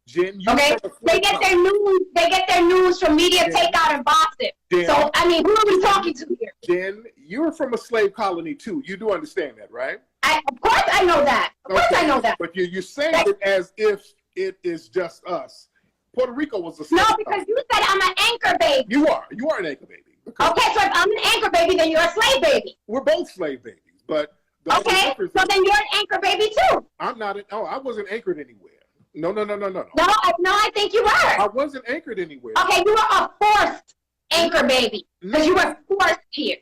Jen, okay, they get their news from media takeout and gossip. Jen, so I mean, who are we talking to here? Jen, you're from a slave colony too. You do understand that, right? Of course I know that. Of course I know that. But you're saying it as if it is just us. Puerto Rico was a slave No, because you said I'm an anchor baby. You are an anchor baby. Okay, so if I'm an anchor baby, then you're a slave baby. We're both slave babies, but okay, so then you're an anchor baby too. I'm not. I wasn't anchored anywhere. No. No, I think you were. I wasn't anchored anywhere. Okay, you were a forced anchor baby because you were forced here.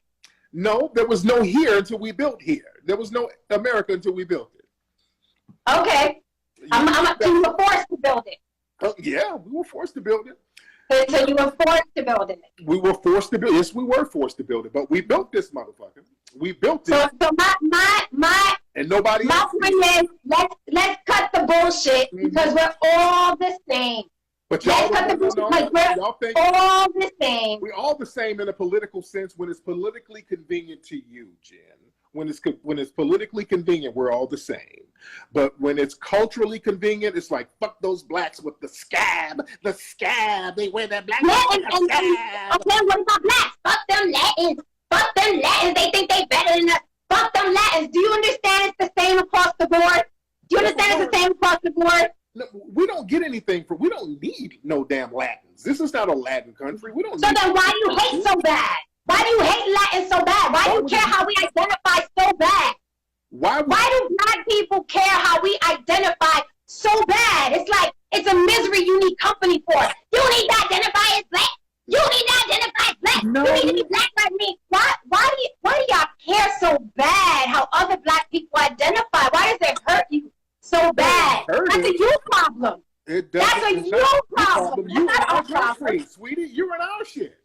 No, there was no here until we built here. There was no America until we built it. Okay, you were forced to build it. Yeah, we were forced to build it. So you were forced to build it. We were forced to build. Yes, we were forced to build it, but we built this motherfucker. We built it. So my and nobody. My point is, let's cut the bullshit because we're all the same. But y'all, cut the bullshit because we're all the same. We're all the same in a political sense when it's politically convenient to you, Jen. When it's politically convenient, we're all the same. But when it's culturally convenient, it's like, fuck those blacks with the scab. They wear that black. Okay, what about blacks? Fuck them Latins. They think they better than us. Fuck them Latins. Do you understand it's the same across the board? Do you understand it's the same across the board? No, we don't get anything we don't need no damn Latins. This is not a Latin country. We don't. So then why do you hate so bad? Why do you hate Latins so bad? Why do you care how we identify so bad? Why do black people care how we identify so bad? It's like it's a misery you need company for. You need to identify as black. You need to identify as black. No. You need to be black like me. Why do y'all care so bad how other black people identify? Why does it hurt you so bad? That's a you problem. That's a you problem. You're in our country, sweetie. You're in our shit.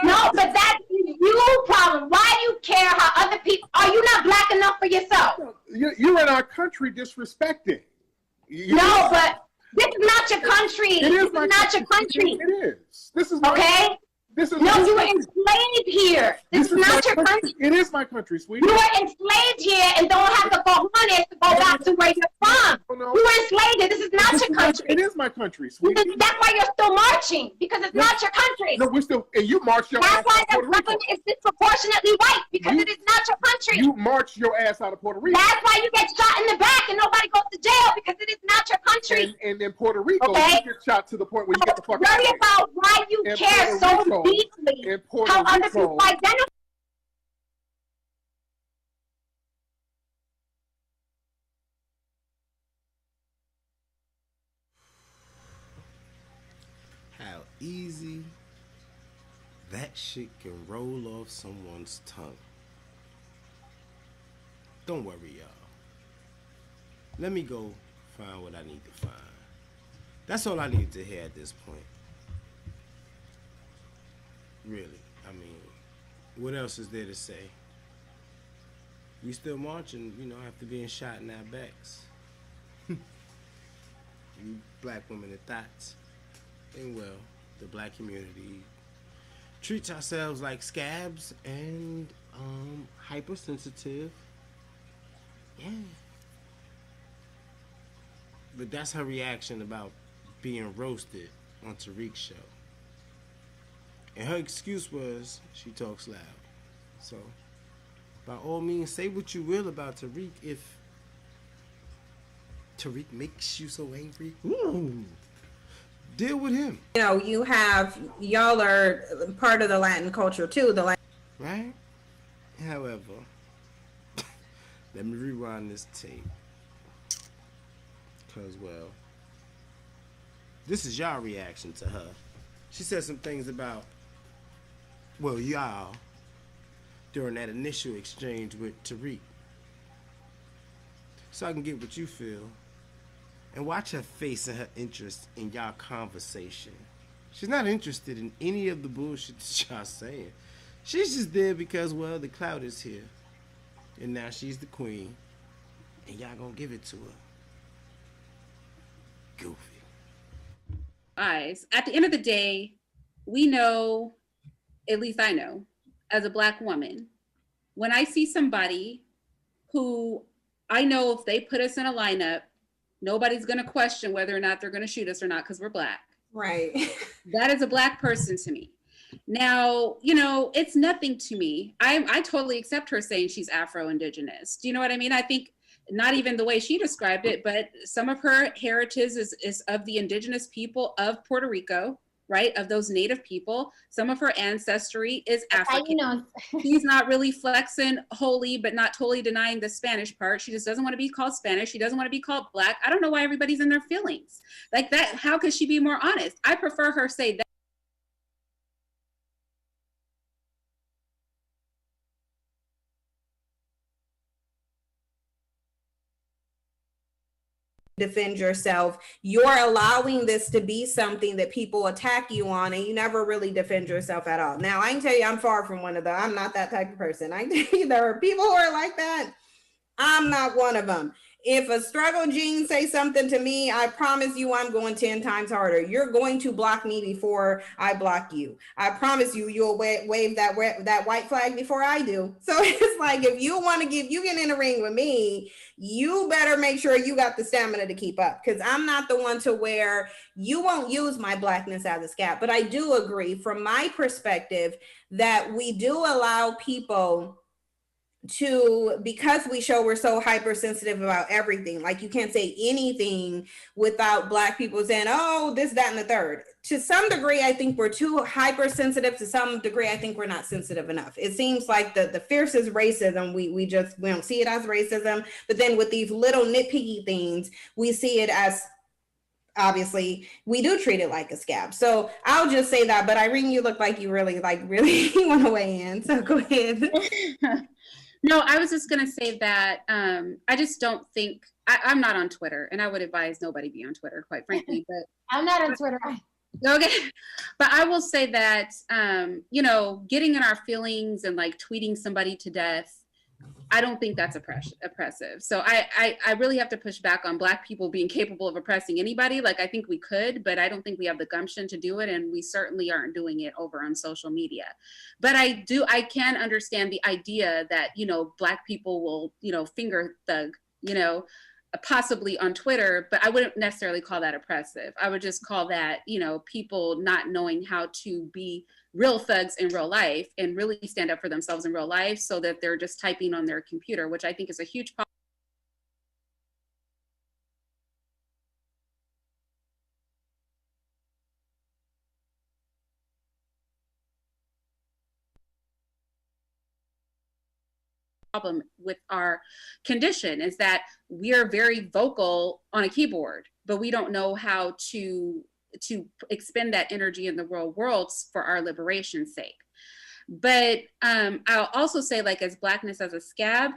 No, but that's you problem. Why do you care how other people? Are you not black enough for yourself? You're in our country disrespecting. No, but this is not your country. It is not your country. It is. This is okay. This is no, you were enslaved here. This is not your country. It is my country, sweetie. You were enslaved here and don't have the cojones to go back to where you're from. No. You were enslaved here. This is not your country. It is my country, sweetie. That's why you're still marching, because it's not your country. No, we're still, and you march your That's ass why out of Puerto the Rico. government is disproportionately white, because it is not your country. You march your ass out of Puerto Rico. That's why you get shot in the back and nobody goes to jail, because it is not your country. And in Puerto Rico, Okay. you get shot to the point where you get the fuck out. Worry about why you In care Puerto so Rico, deeply Puerto how other Rico, people identify. How easy that shit can roll off someone's tongue. Don't worry, y'all. Let me go find what I need to find. That's all I need to hear at this point. Really, I mean, what else is there to say? We still marching, you know, after being shot in our backs. You black women and thoughts. And well, the black community treats ourselves like scabs and hypersensitive. Yeah. But that's her reaction about being roasted on Tariq's show. And her excuse was she talks loud. So, by all means, say what you will about Tariq if Tariq makes you so angry. Ooh. Deal with him. You know, y'all are part of the Latin culture too. Right? However, let me rewind this tape. Because, well, this is y'all reaction to her. She said some things about, well, y'all, during that initial exchange with Tariq. So I can get what you feel. And watch her face and her interest in y'all conversation. She's not interested in any of the bullshit that y'all saying. She's just there because, well, the clout is here. And now she's the queen. And y'all gonna give it to her. Goofy. Eyes. At the end of the day, we know, at least I know, as a Black woman, when I see somebody who I know if they put us in a lineup, nobody's going to question whether or not they're going to shoot us or not because we're Black. Right. That is a Black person to me. Now, you know, it's nothing to me. I totally accept her saying she's Afro-Indigenous. Do you know what I mean? I think not even the way she described it, but some of her heritage is of the indigenous people of Puerto Rico, right? Of those native people. Some of her ancestry is African. She's not really flexing wholly, but not totally denying the Spanish part. She just doesn't want to be called Spanish. She doesn't want to be called Black. I don't know why everybody's in their feelings like that. How could she be more honest? I prefer her say that. Defend yourself. You're allowing this to be something that people attack you on, and you never really defend yourself at all. Now, I can tell you, I'm far from one of them. I'm not that type of person. I can tell you, there are people who are like that. I'm not one of them. If a struggle gene say something to me, I promise you I'm going 10 times harder. You're going to block me before I block you. I promise you, you'll wave that white flag before I do. So it's like, if you want to you get in the ring with me, you better make sure you got the stamina to keep up, because I'm not the one to where you won't use my Blackness as a scab. But I do agree from my perspective that we do allow people to, because we show we're so hypersensitive about everything, like you can't say anything without Black people saying, oh, this, that, and the third. To some degree, I think we're too hypersensitive. To some degree, I think we're not sensitive enough. It seems like the fiercest racism, we don't see it as racism, but then with these little nitpicky things, we see it as, obviously, we do treat it like a scab. So I'll just say that, but Irene, you look like you really want to weigh in, so go ahead. No, I was just going to say that I just don't think, I'm not on Twitter, and I would advise nobody be on Twitter, quite frankly. But I'm not on Twitter. Okay. But I will say that, you know, getting in our feelings and like tweeting somebody to death I don't think that's oppressive. So I really have to push back on Black people being capable of oppressing anybody. Like, I think we could, but I don't think we have the gumption to do it. And we certainly aren't doing it over on social media. But I can understand the idea that, you know, Black people will, you know, finger thug, you know, possibly on Twitter, but I wouldn't necessarily call that oppressive. I would just call that, you know, people not knowing how to be real thugs in real life and really stand up for themselves in real life, so that they're just typing on their computer, which I think is a huge problem with our condition, is that we are very vocal on a keyboard, but we don't know how to expend that energy in the real world for our liberation's sake. But I'll also say, like, as Blackness as a scab,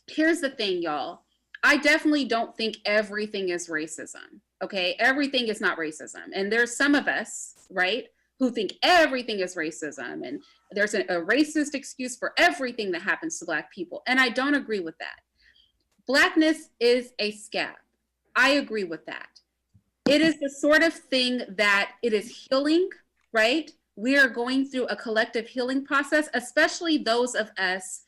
here's the thing, y'all. I definitely don't think everything is racism, okay? Everything is not racism. And there's some of us, right, who think everything is racism, and there's a racist excuse for everything that happens to Black people. And I don't agree with that. Blackness is a scab. I agree with that. It is the sort of thing that it is healing, right? We are going through a collective healing process, especially those of us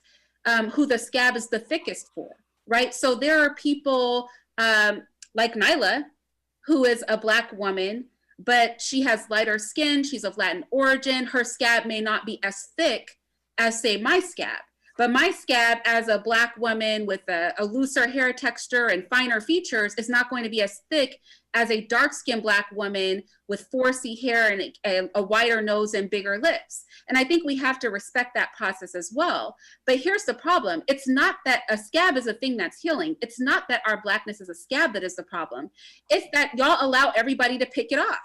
who the scab is the thickest for, right? So there are people like Nyla, who is a Black woman, but she has lighter skin, she's of Latin origin. Her scab may not be as thick as, say, my scab. But my scab, as a Black woman with a looser hair texture and finer features, is not going to be as thick as a dark-skinned Black woman with 4C hair and a wider nose and bigger lips. And I think we have to respect that process as well. But here's the problem. It's not that a scab is a thing that's healing. It's not that our Blackness is a scab that is the problem. It's that y'all allow everybody to pick it off.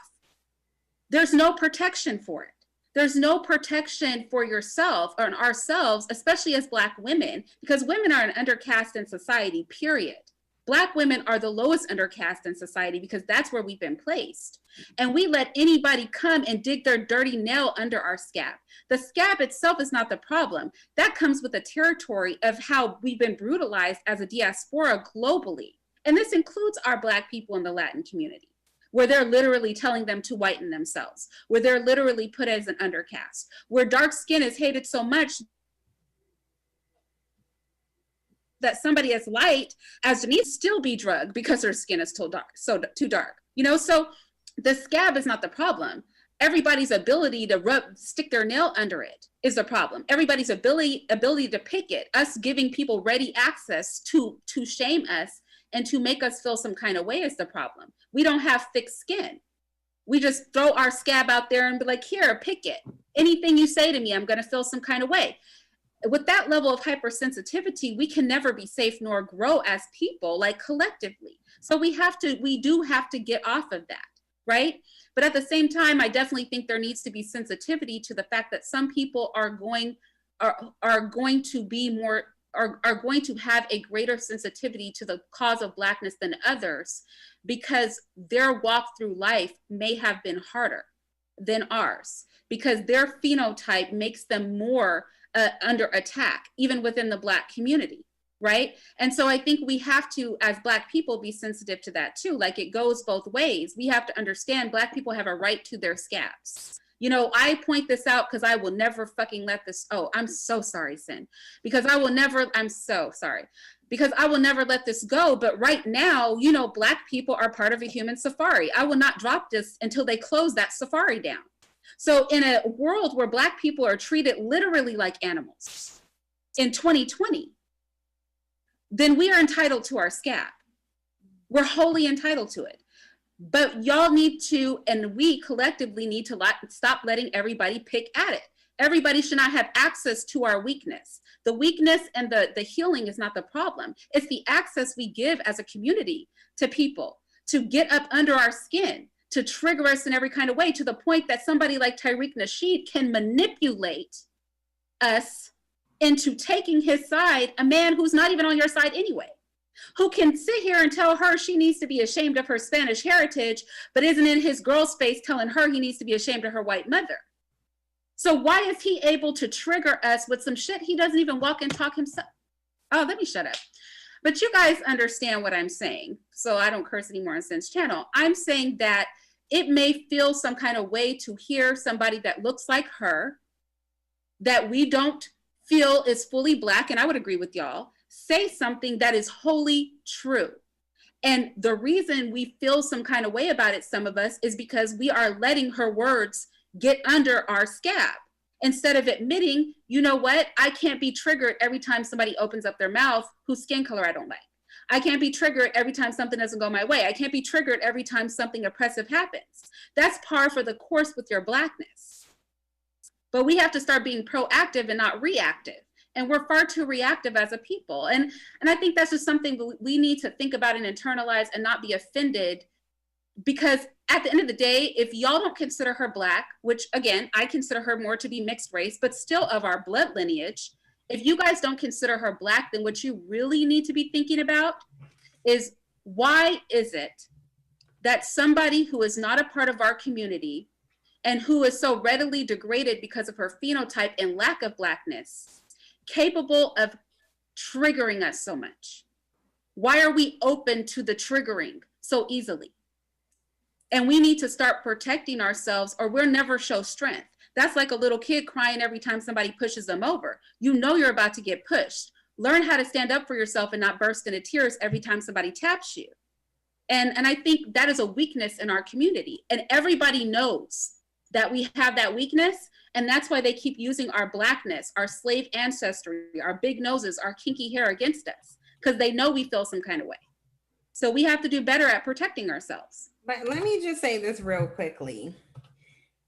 There's no protection for it. There's no protection for yourself or ourselves, especially as Black women, because women are an undercast in society, period. Black women are the lowest undercast in society because that's where we've been placed. And we let anybody come and dig their dirty nail under our scab. The scab itself is not the problem. That comes with the territory of how we've been brutalized as a diaspora globally. And this includes our Black people in the Latin community, where they're literally telling them to whiten themselves, where they're literally put as an undercast, where dark skin is hated so much that somebody as light as Jenicia still be drugged because her skin is too dark. You know, so the scab is not the problem. Everybody's ability to stick their nail under it is the problem. Everybody's ability to pick it, us giving people ready access to shame us and to make us feel some kind of way is the problem. We don't have thick skin. We just throw our scab out there and be like, here, pick it. Anything you say to me, I'm gonna feel some kind of way. With that level of hypersensitivity, we can never be safe nor grow as people, like collectively. So we do have to get off of that, right? But at the same time, I definitely think there needs to be sensitivity to the fact that some people are going to have a greater sensitivity to the cause of Blackness than others, because their walk through life may have been harder than ours, because their phenotype makes them more under attack, even within the Black community, right? And so I think we have to, as Black people, be sensitive to that too. Like, it goes both ways. We have to understand Black people have a right to their scabs. You know, I point this out because I will never fucking let this, oh, I'm so sorry, Sin. I'm so sorry. Because I will never let this go. But right now, you know, Black people are part of a human safari. I will not drop this until they close that safari down. So in a world where Black people are treated literally like animals in 2020, then we are entitled to our scab. We're wholly entitled to it. But y'all need to, and we collectively need to stop letting everybody pick at it. Everybody should not have access to our weakness. The weakness and the healing is not the problem. It's the access we give as a community to people to get up under our skin, to trigger us in every kind of way, to the point that somebody like Tariq Nasheed can manipulate us into taking his side, a man who's not even on your side anyway, who can sit here and tell her she needs to be ashamed of her Spanish heritage, but isn't in his girl's face telling her he needs to be ashamed of her white mother. So why is he able to trigger us with some shit he doesn't even walk and talk himself? Oh, let me shut up. But you guys understand what I'm saying. So I don't curse anymore on Sense Channel. I'm saying that it may feel some kind of way to hear somebody that looks like her, that we don't feel is fully Black, and I would agree with y'all, say something that is wholly true. And the reason we feel some kind of way about it, some of us, is because we are letting her words get under our scab. Instead of admitting, you know what, I can't be triggered every time somebody opens up their mouth whose skin color I don't like. I can't be triggered every time something doesn't go my way. I can't be triggered every time something oppressive happens. That's par for the course with your Blackness. But we have to start being proactive and not reactive. And we're far too reactive as a people. And I think that's just something we need to think about and internalize and not be offended, because at the end of the day, if y'all don't consider her Black, which again, I consider her more to be mixed race, but still of our blood lineage, if you guys don't consider her Black, then what you really need to be thinking about is, why is it that somebody who is not a part of our community and who is so readily degraded because of her phenotype and lack of Blackness, capable of triggering us so much? Why are we open to the triggering so easily? And we need to start protecting ourselves, or we'll never show strength. That's like a little kid crying every time somebody pushes them over. You know you're about to get pushed. Learn how to stand up for yourself and not burst into tears every time somebody taps you. And I think that is a weakness in our community. And everybody knows that we have that weakness. And that's why they keep using our Blackness, our slave ancestry, our big noses, our kinky hair against us, because they know we feel some kind of way. So we have to do better at protecting ourselves. But let me just say this real quickly.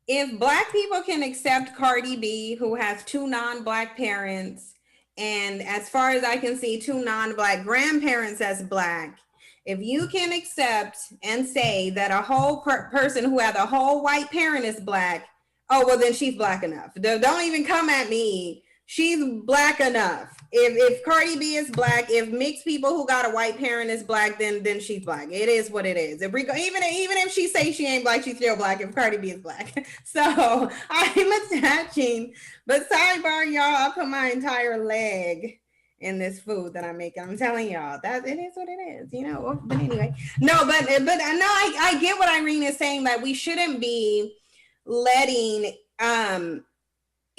If Black people can accept Cardi B, who has 2 non-Black parents, and as far as I can see, 2 non-Black grandparents as Black, if you can accept and say that a whole person who has a whole white parent is Black, oh, well, then she's Black enough. Don't even come at me. She's Black enough. If Cardi B is Black, if mixed people who got a white parent is Black, then she's Black. It is what it is. If we go, even if she say she ain't Black, she's still Black if Cardi B is Black. So I'm attaching, but sidebar, y'all, I put my entire leg in this food that I'm making. I'm telling y'all that it is what it is, you know. But anyway, no, but no, I get what Irene is saying, that we shouldn't be letting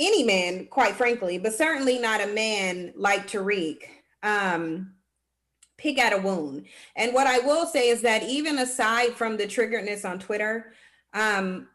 any man, quite frankly, but certainly not a man like Tariq, pick at a wound. And what I will say is that even aside from the triggeredness on Twitter,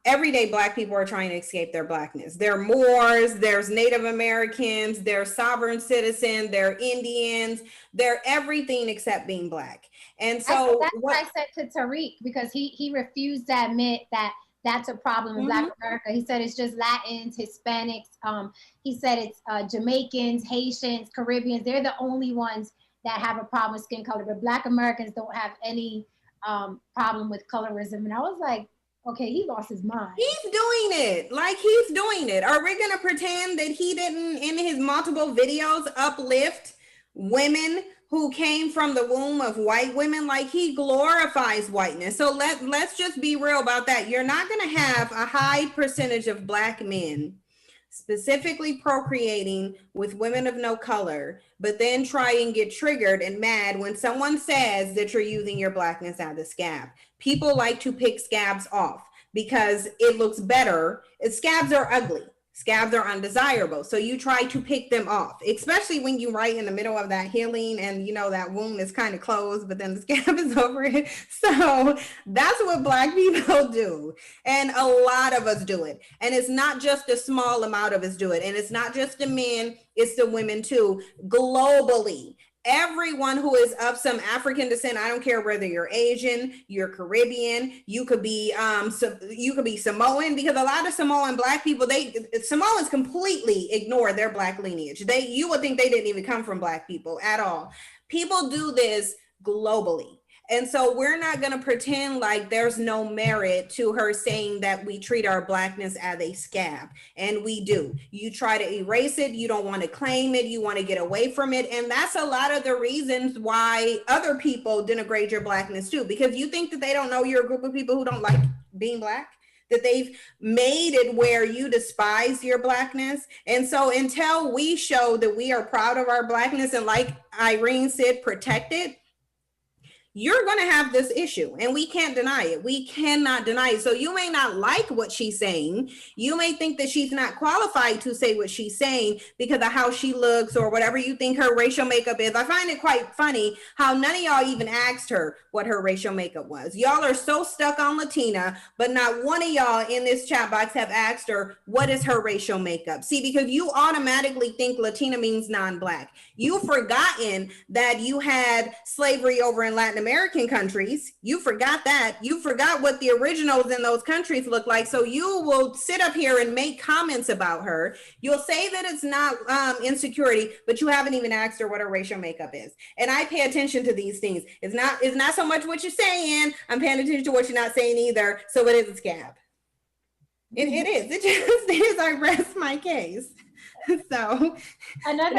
everyday Black people are trying to escape their Blackness. There are Moors, there's Native Americans, there's sovereign citizens, there are Indians, they're everything except being Black. And so that's what I said to Tariq, because he refused to admit that that's a problem in Black America. He said it's just Latins, Hispanics. He said it's Jamaicans, Haitians, Caribbeans. They're the only ones that have a problem with skin color, but Black Americans don't have any problem with colorism. And I was like, okay, he lost his mind. He's doing it. Like, he's doing it. Are we gonna pretend that he didn't, in his multiple videos, uplift women who came from the womb of white women? Like, he glorifies whiteness. So let's just be real about that. You're not going to have a high percentage of Black men specifically procreating with women of no color, but then try and get triggered and mad when someone says that you're using your Blackness as a scab. People like to pick scabs off because it looks better. Scabs are ugly. Scabs are undesirable. So you try to pick them off, especially when you're right in the middle of that healing and you know that wound is kind of closed, but then the scab is over it. So that's what Black people do. And a lot of us do it. And it's not just a small amount of us do it. And it's not just the men, it's the women too, globally. Everyone who is of some African descent, I don't care whether you're Asian, you're Caribbean, you could be Samoan, because a lot of Samoan Black people, Samoans completely ignore their Black lineage. You would think they didn't even come from Black people at all. People do this globally. And so we're not going to pretend like there's no merit to her saying that we treat our Blackness as a scab. And we do. You try to erase it. You don't want to claim it. You want to get away from it. And that's a lot of the reasons why other people denigrate your Blackness too, because you think that they don't know you're a group of people who don't like being Black. that they've made it where you despise your Blackness. And so until we show that we are proud of our Blackness and, like Irene said, protect it, you're going to have this issue, and we can't deny it. We cannot deny it. So you may not like what she's saying. You may think that she's not qualified to say what she's saying because of how she looks or whatever you think her racial makeup is. I find it quite funny how none of y'all even asked her what her racial makeup was. Y'all are so stuck on Latina, but not one of y'all in this chat box have asked her what is her racial makeup. See, because you automatically think Latina means non-Black. You've forgotten that you had slavery over in Latin American countries. You forgot that. You forgot what the originals in those countries look like. So you will sit up here and make comments about her. You'll say that it's not insecurity, but you haven't even asked her what her racial makeup is. And I pay attention to these things. It's not so much what you're saying. I'm paying attention to what you're not saying either. So it is a scab. It is. It just is. I rest my case. So another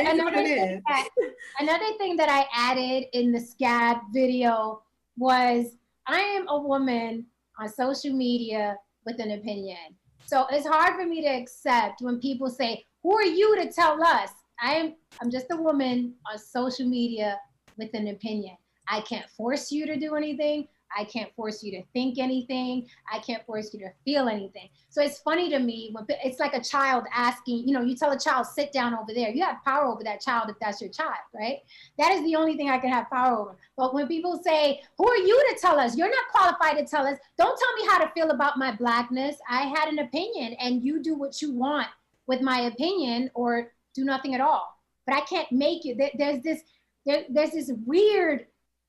thing that I added in the scab video was, I am a woman on social media with an opinion. So it's hard for me to accept when people say, who are you to tell us? I'm just a woman on social media with an opinion. I can't force you to do anything. I can't force you to think anything. I can't force you to feel anything. So it's funny to me when it's like a child asking, you tell a child, sit down over there. You have power over that child if that's your child, right? That is the only thing I can have power over. But when people say, who are you to tell us? You're not qualified to tell us. Don't tell me how to feel about my Blackness. I had an opinion, and you do what you want with my opinion or do nothing at all. But I can't make you. There's this weird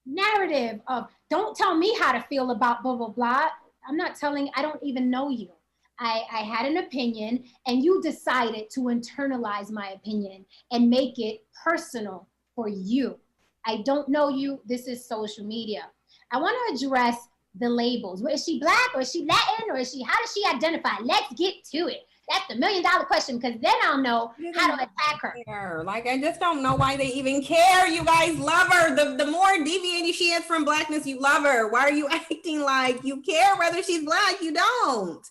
narrative of, don't tell me how to feel about blah, blah, blah. I don't even know you. I had an opinion, and you decided to internalize my opinion and make it personal for you. I don't know you. This is social media. I want to address the labels. Is she Black, or is she Latin, or how does she identify? Let's get to it. That's the $1 million question, because then I'll know how to attack her. Like, I just don't know why they even care. You guys love her. The more deviated she is from Blackness, you love her. Why are you acting like you care whether she's Black? You don't.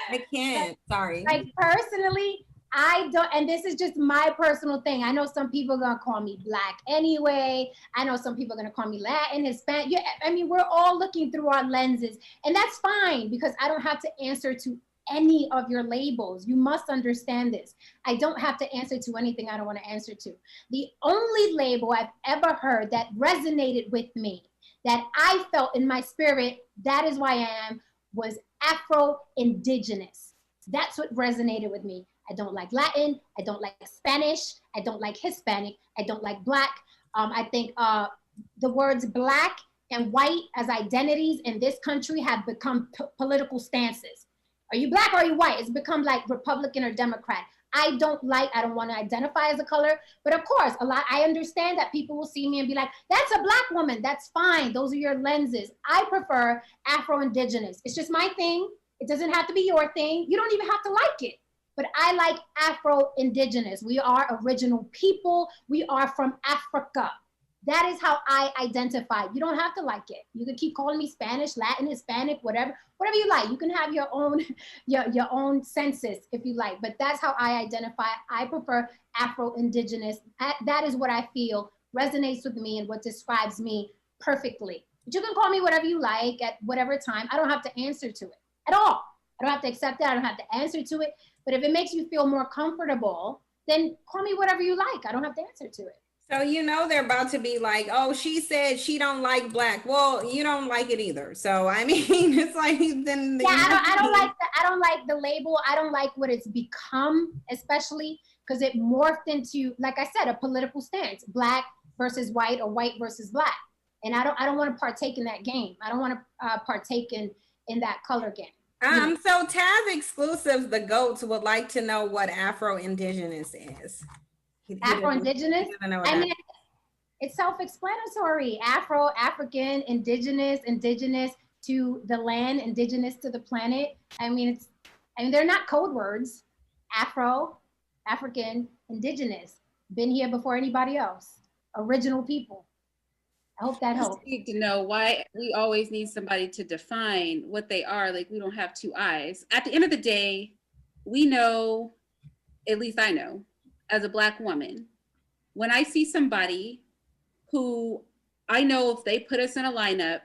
I can't. Sorry. Like, personally, I don't, and this is just my personal thing. I know some people are gonna call me Black anyway. I know some people are gonna call me Latin, Hispanic. We're all looking through our lenses, and that's fine, because I don't have to answer to any of your labels. You must understand this. I don't have to answer to anything I don't want to answer to. The only label I've ever heard that resonated with me, that I felt in my spirit, that is why I am, was Afro-Indigenous. That's what resonated with me. I don't like Latin. I don't like Spanish. I don't like Hispanic. I don't like Black. I think the words Black and white as identities in this country have become political stances. Are you Black or are you white? It's become like Republican or Democrat. I don't want to identify as a color, but of course, I understand that people will see me and be like, that's a Black woman. That's fine. Those are your lenses. I prefer Afro-Indigenous. It's just my thing. It doesn't have to be your thing. You don't even have to like it, but I like Afro-Indigenous. We are original people. We are from Africa. That is how I identify. You don't have to like it. You can keep calling me Spanish, Latin, Hispanic, whatever you like. You can have your own your own census if you like, but that's how I identify. I prefer Afro-Indigenous. That is what I feel resonates with me and what describes me perfectly. But you can call me whatever you like at whatever time. I don't have to answer to it at all. I don't have to accept it. I don't have to answer to it. But if it makes you feel more comfortable, then call me whatever you like. I don't have to answer to it. So they're about to be like, oh, she said she don't like Black. Well, you don't like it either. So I mean, it's like then. Yeah, I don't like the label. I don't like what it's become, especially because it morphed into, like I said, a political stance: Black versus white or white versus Black. And I don't want to partake in that game. I don't want to partake in that color game. So Taz exclusives, the GOATs would like to know what Afro-Indigenous is. Afro-Indigenous? I mean, it's self-explanatory. Afro, African, indigenous to the land, indigenous to the planet. I mean, they're not code words. Afro, African, indigenous. Been here before anybody else. Original people. I hope that helps. Need to know why we always need somebody to define what they are. Like we don't have two eyes. At the end of the day, we know, at least I know, as a Black woman, when I see somebody who I know if they put us in a lineup,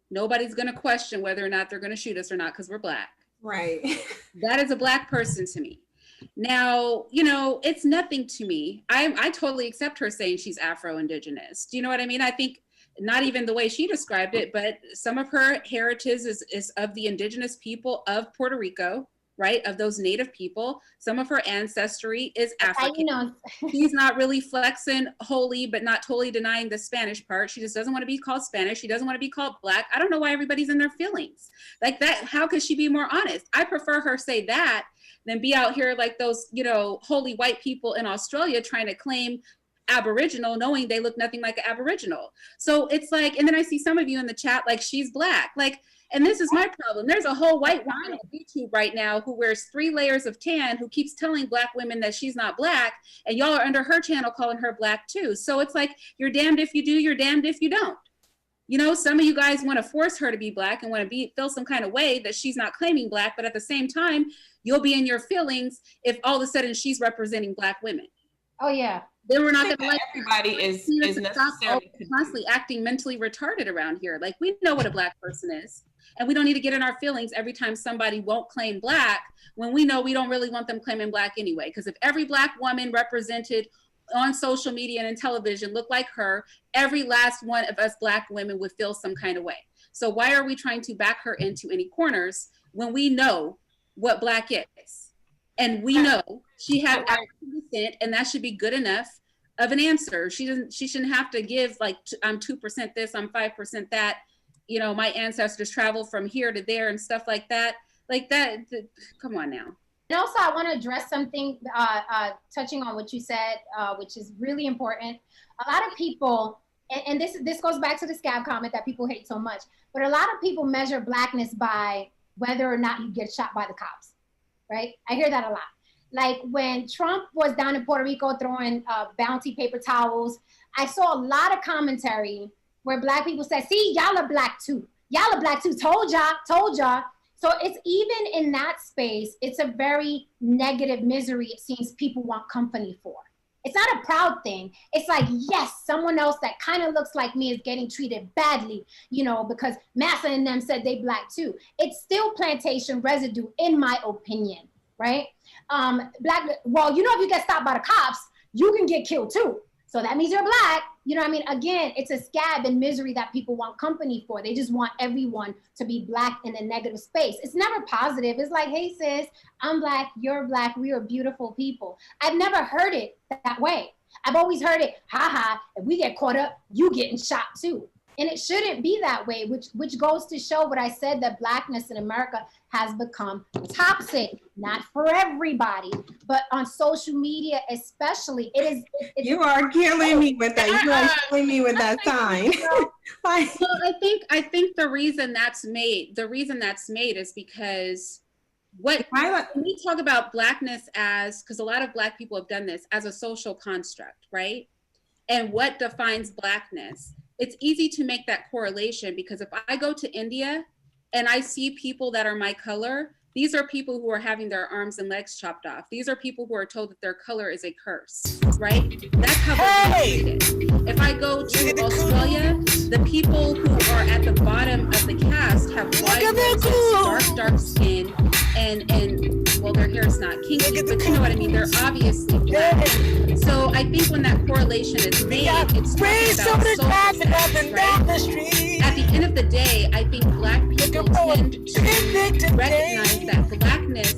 nobody's going to question whether or not they're going to shoot us or not because we're Black. Right. That is a Black person to me. Now, you know, it's nothing to me. I totally accept her saying she's Afro-Indigenous. Do you know what I mean? I think not even the way she described it, but some of her heritage is of the indigenous people of Puerto Rico, right? Of those native people. Some of her ancestry is African. She's not really flexing wholly, but not totally denying the Spanish part. She just doesn't want to be called Spanish. She doesn't want to be called Black. I don't know why everybody's in their feelings like that. How could she be more honest? I prefer her say that than be out here like those, you know, holy white people in Australia trying to claim Aboriginal, knowing they look nothing like an Aboriginal. So it's like, and then I see some of you in the chat like she's Black, like, and this is my problem. There's a whole white woman on YouTube right now who wears 3 layers of tan, who keeps telling Black women that she's not Black, and y'all are under her channel calling her Black too. So it's like, you're damned if you do, you're damned if you don't. You know, some of you guys want to force her to be Black and want to feel some kind of way that she's not claiming Black, but at the same time, you'll be in your feelings if all of a sudden she's representing Black women. Oh yeah. Then we're not going to let everybody is necessarily constantly acting mentally retarded around here. Like we know what a Black person is, and we don't need to get in our feelings every time somebody won't claim Black when we know we don't really want them claiming Black anyway. Because if every Black woman represented on social media and in television looked like her, every last one of us Black women would feel some kind of way. So why are we trying to back her into any corners when we know what Black is? And we know she had African descent, and that should be good enough of an answer. She shouldn't have to give like, I'm 2% this, I'm 5% that, you know, my ancestors traveled from here to there and stuff like that. Like that, come on now. And also I want to address something, touching on what you said, which is really important. A lot of people, and this goes back to the scab comment that people hate so much, but a lot of people measure Blackness by whether or not you get shot by the cops, right? I hear that a lot. Like when Trump was down in Puerto Rico throwing bounty paper towels, I saw a lot of commentary where Black people said, see, y'all are Black too. Y'all are Black too, told y'all. So it's even in that space, it's a very negative misery it seems people want company for. It's not a proud thing. It's like, yes, someone else that kind of looks like me is getting treated badly, you know, because Massa and them said they Black too. It's still plantation residue, in my opinion, right? Well, you know, if you get stopped by the cops, you can get killed too. So that means you're Black. You know what I mean? Again, it's a scab and misery that people want company for. They just want everyone to be Black in a negative space. It's never positive. It's like, hey sis, I'm Black, you're Black, we are beautiful people. I've never heard it that way. I've always heard it, haha, if we get caught up, you getting shot too. And it shouldn't be that way, which goes to show what I said, that Blackness in America has become toxic, not for everybody, but on social media especially. You are killing me with that. You are killing me with that sign. Well, I think the reason that's made is because when we talk about Blackness as, because a lot of Black people have done this as a social construct, right? And what defines Blackness? It's easy to make that correlation, because if I go to India and I see people that are my color, these are people who are having their arms and legs chopped off. These are people who are told that their color is a curse, right? That's how they're treated. If I go to Australia, the people who are at the bottom of the cast have white noses, dark skin, and well, their hair is not kinky, but you know what I mean? They're obviously Black. So I think when that correlation is made, it's talking about social status, right? At the end of the day, I think Black people tend to recognize that Blackness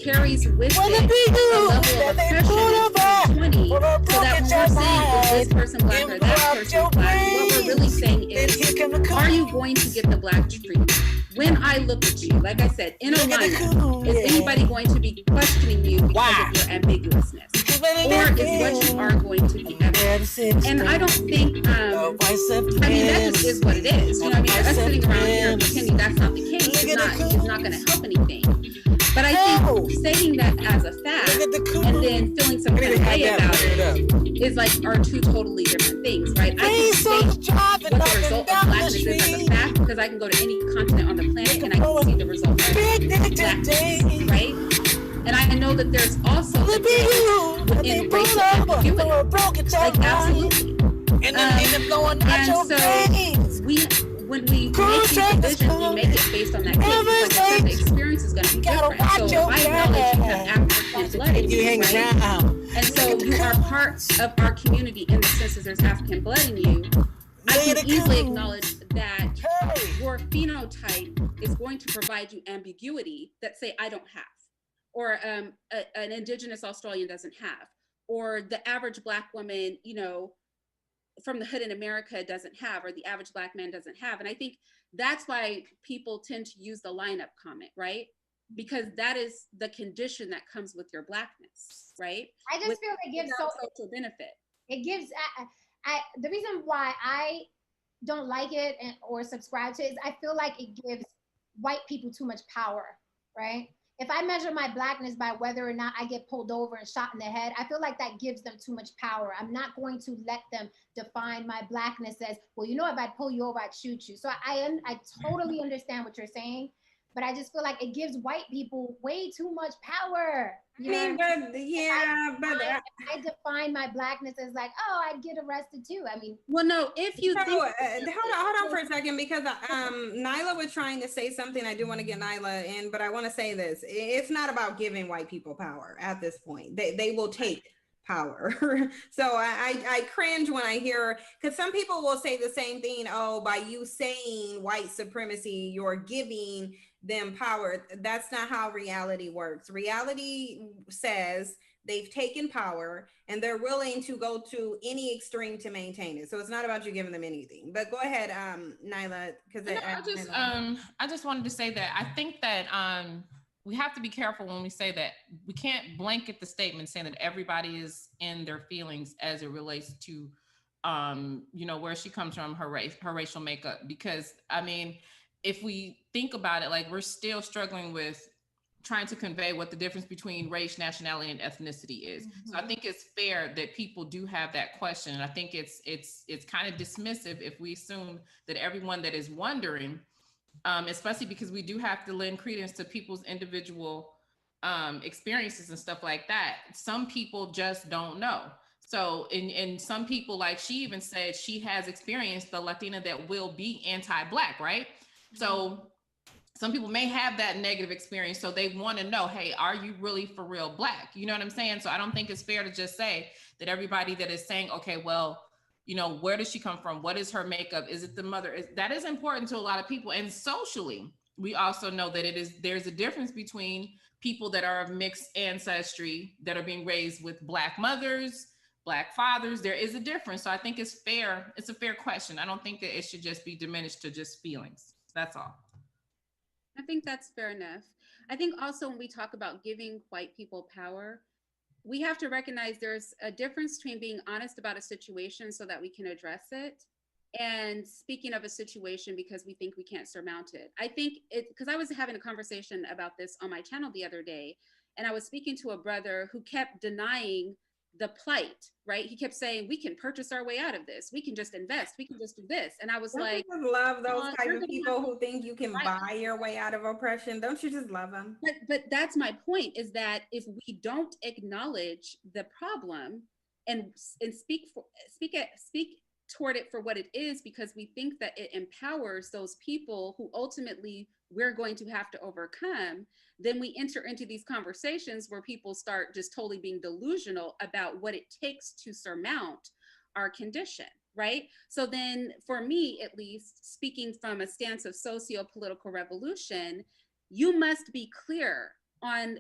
carries with it a level of oppression in 2020, so that when we're saying, is this person Black or that person Black, what we're really saying is, are you going to get the Black treatment? When I look at you, like I said, in a lineup, is anybody going to be questioning you because of your ambiguousness? Or is what you are going to be evident? And I don't think, I mean, that just is what it is. You know what I mean? Us sitting around here pretending that's not the case is not going to help anything. But I think saying that as a fact and then feeling some kind of way about it is like, are two totally different things. things, right? I can say what the result of blackness is as a fact because I can go to any continent on the planet and I can see the result of blackness, right? And I know that there's also the thing within racial ambiguity, like absolutely. And so when we make these divisions, we make it based on that case. Like I said, the experience is going to be different. So if I acknowledge you have African blood in you, right? And so you are part of our community in the sense that there's African blood in you, I can easily acknowledge that your phenotype is going to provide you ambiguity that, say, I don't have, or an Indigenous Australian doesn't have, or the average Black woman, you know, from the hood in America doesn't have, or the average Black man doesn't have. And I think that's why people tend to use the lineup comment, right? Because that is the condition that comes with your Blackness, right? I just feel it gives social benefit. It gives, the reason why I don't like it or subscribe to it is I feel like it gives white people too much power, right? If I measure my Blackness by whether or not I get pulled over and shot in the head, I feel like that gives them too much power. I'm not going to let them define my Blackness as, well, you know, if I'd pull you over, I'd shoot you. So I totally understand what you're saying, but I just feel like it gives white people way too much power. I mean, but yeah, I define my Blackness as like, oh, I'd get arrested too. I mean, well, no, if you think, hold on for a second, because Nyla was trying to say something. I do want to get Nyla in, but I want to say this: it's not about giving white people power at this point. They will take power. So I cringe when I hear, because some people will say the same thing. Oh, by you saying white supremacy, you're giving them power. That's not how reality works. Reality says they've taken power and they're willing to go to any extreme to maintain it. So it's not about you giving them anything. But go ahead, Nyla, because I just wanted to say that I think that we have to be careful when we say that. We can't blanket the statement saying that everybody is in their feelings as it relates to you know, where she comes from, her race, her racial makeup, because I mean, if we think about it, like, we're still struggling with trying to convey what the difference between race, nationality, and ethnicity is. Mm-hmm. So I think it's fair that people do have that question. And I think it's kind of dismissive if we assume that everyone that is wondering, especially because we do have to lend credence to people's individual experiences and stuff like that. Some people just don't know. So, and some people, like she even said, she has experienced the Latina that will be anti-Black, right? So some people may have that negative experience. So they want to know, hey, are you really for real Black? You know what I'm saying? So I don't think it's fair to just say that everybody that is saying, okay, well, you know, where does she come from? What is her makeup? Is it the mother? That is important to a lot of people. And socially, we also know that there's a difference between people that are of mixed ancestry that are being raised with Black mothers, Black fathers. There is a difference. So I think it's fair. It's a fair question. I don't think that it should just be diminished to just feelings. That's all. I think that's fair enough. I think also when we talk about giving white people power, we have to recognize there's a difference between being honest about a situation so that we can address it, and speaking of a situation because we think we can't surmount it. I think because I was having a conversation about this on my channel the other day, and I was speaking to a brother who kept denying the plight, right? He kept saying, we can purchase our way out of this. We can just invest. We can just do this. And I was like, don't you just love those type of people who think you can buy your way out of oppression? Don't you just love them? But that's my point, is that if we don't acknowledge the problem and speak toward it for what it is, because we think that it empowers those people who ultimately we're going to have to overcome, then we enter into these conversations where people start just totally being delusional about what it takes to surmount our condition, right? So then for me, at least, speaking from a stance of socio-political revolution, you must be clear on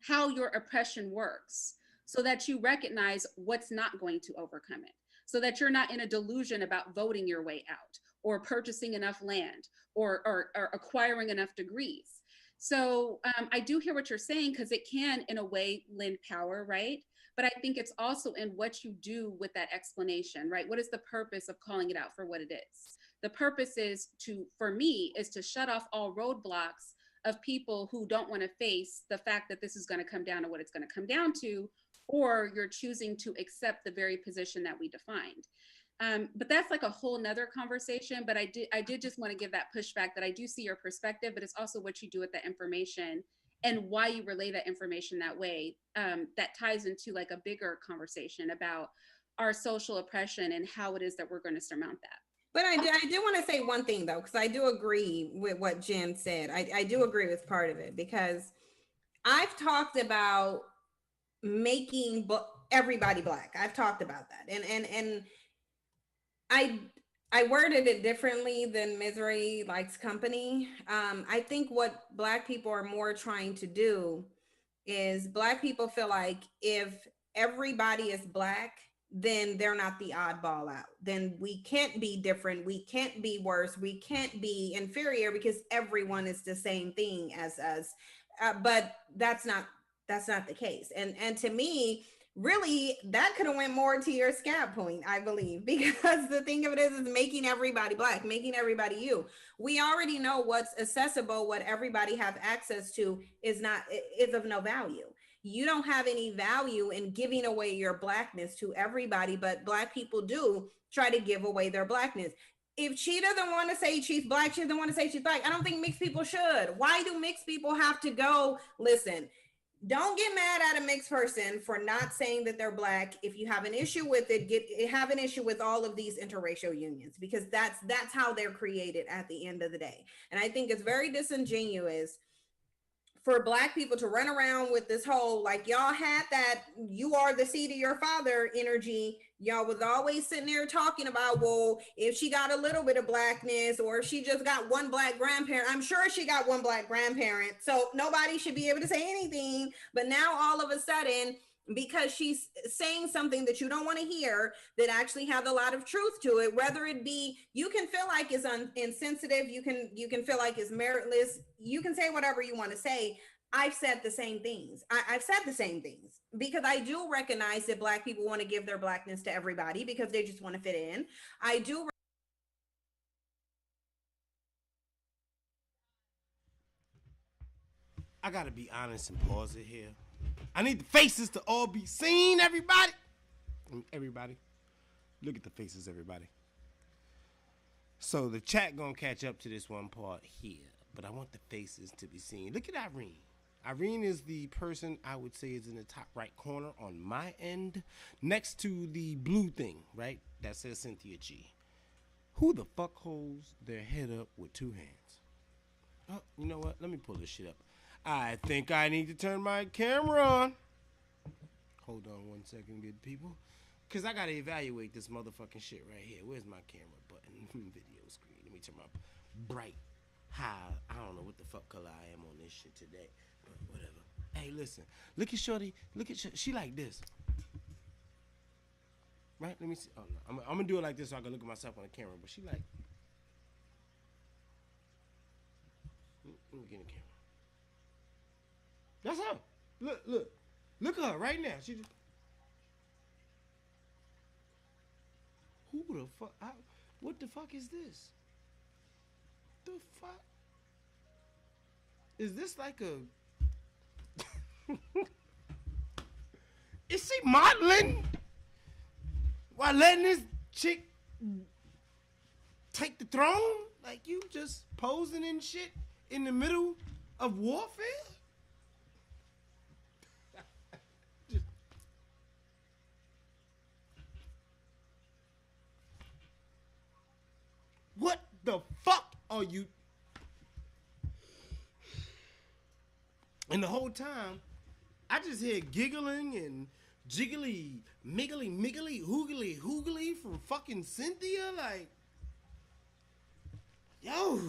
how your oppression works so that you recognize what's not going to overcome it, so that you're not in a delusion about voting your way out or purchasing enough land or acquiring enough degrees. So I do hear what you're saying, because it can, in a way, lend power, right? But I think it's also in what you do with that explanation, right? What is the purpose of calling it out for what it is? The purpose is for me, is to shut off all roadblocks of people who don't want to face the fact that this is going to come down to what it's going to come down to, or you're choosing to accept the very position that we defined. But that's like a whole nother conversation. But I did just want to give that pushback that I do see your perspective, but it's also what you do with that information and why you relay that information that way. That ties into like a bigger conversation about our social oppression and how it is that we're going to surmount that. But I do want to say one thing though, because I do agree with what Jen said. I do agree with part of it, because I've talked about making everybody Black. I've talked about that, and I worded it differently than Misery Likes Company. I think what Black people are more trying to do is Black people feel like if everybody is Black, then they're not the oddball out. Then we can't be different. We can't be worse. We can't be inferior because everyone is the same thing as us. But that's not the case. And to me, really, that could have went more to your scab point, I believe, because the thing of it is making everybody Black, making everybody you. We already know what's accessible, what everybody have access to is of no value. You don't have any value in giving away your Blackness to everybody, but Black people do try to give away their Blackness. If she doesn't want to say she's Black, she doesn't want to say she's Black. I don't think mixed people should. Why do mixed people have to go? Listen, don't get mad at a mixed person for not saying that they're Black. If you have an issue with it, have an issue with all of these interracial unions, because that's how they're created at the end of the day. And I think it's very disingenuous for Black people to run around with this whole, like, y'all had that you are the seed of your father energy. Y'all was always sitting there talking about, well, if she got a little bit of Blackness, or if she just got one Black grandparent, I'm sure she got one Black grandparent, so nobody should be able to say anything. But now all of a sudden, because she's saying something that you don't want to hear, that actually has a lot of truth to it, whether it be, you can feel like it's insensitive, you can feel like it's meritless, you can say whatever you want to say. I've said the same things. I've said the same things, because I do recognize that Black people want to give their Blackness to everybody because they just want to fit in. I do. I gotta be honest and pause it here. I need the faces to all be seen, everybody. Everybody, look at the faces, everybody. So the chat gonna catch up to this one part here, but I want the faces to be seen. Look at Irene. Irene is the person I would say is in the top right corner on my end, next to the blue thing, right? That says Cynthia G. Who the fuck holds their head up with two hands? Oh, you know what? Let me pull this shit up. I think I need to turn my camera on. Hold on 1 second, good people. Because I got to evaluate this motherfucking shit right here. Where's my camera button? Video screen. Let me turn my bright, high. I don't know what the fuck color I am on this shit today. But whatever. Hey, listen. Look at Shorty. Look at Shorty. She like this. Right? Let me see. Oh, no. I'm going to do it like this so I can look at myself on the camera. But she like. Let me get in the camera. That's her. Look at her right now. She just. Who the fuck? What the fuck is this? The fuck? Is this like a? Is she modeling? While letting this chick take the throne? Like you just posing and shit in the middle of warfare? What the fuck are you? And the whole time, I just hear giggling and jiggly, miggly, hoogly from fucking Cynthia. Like, yo,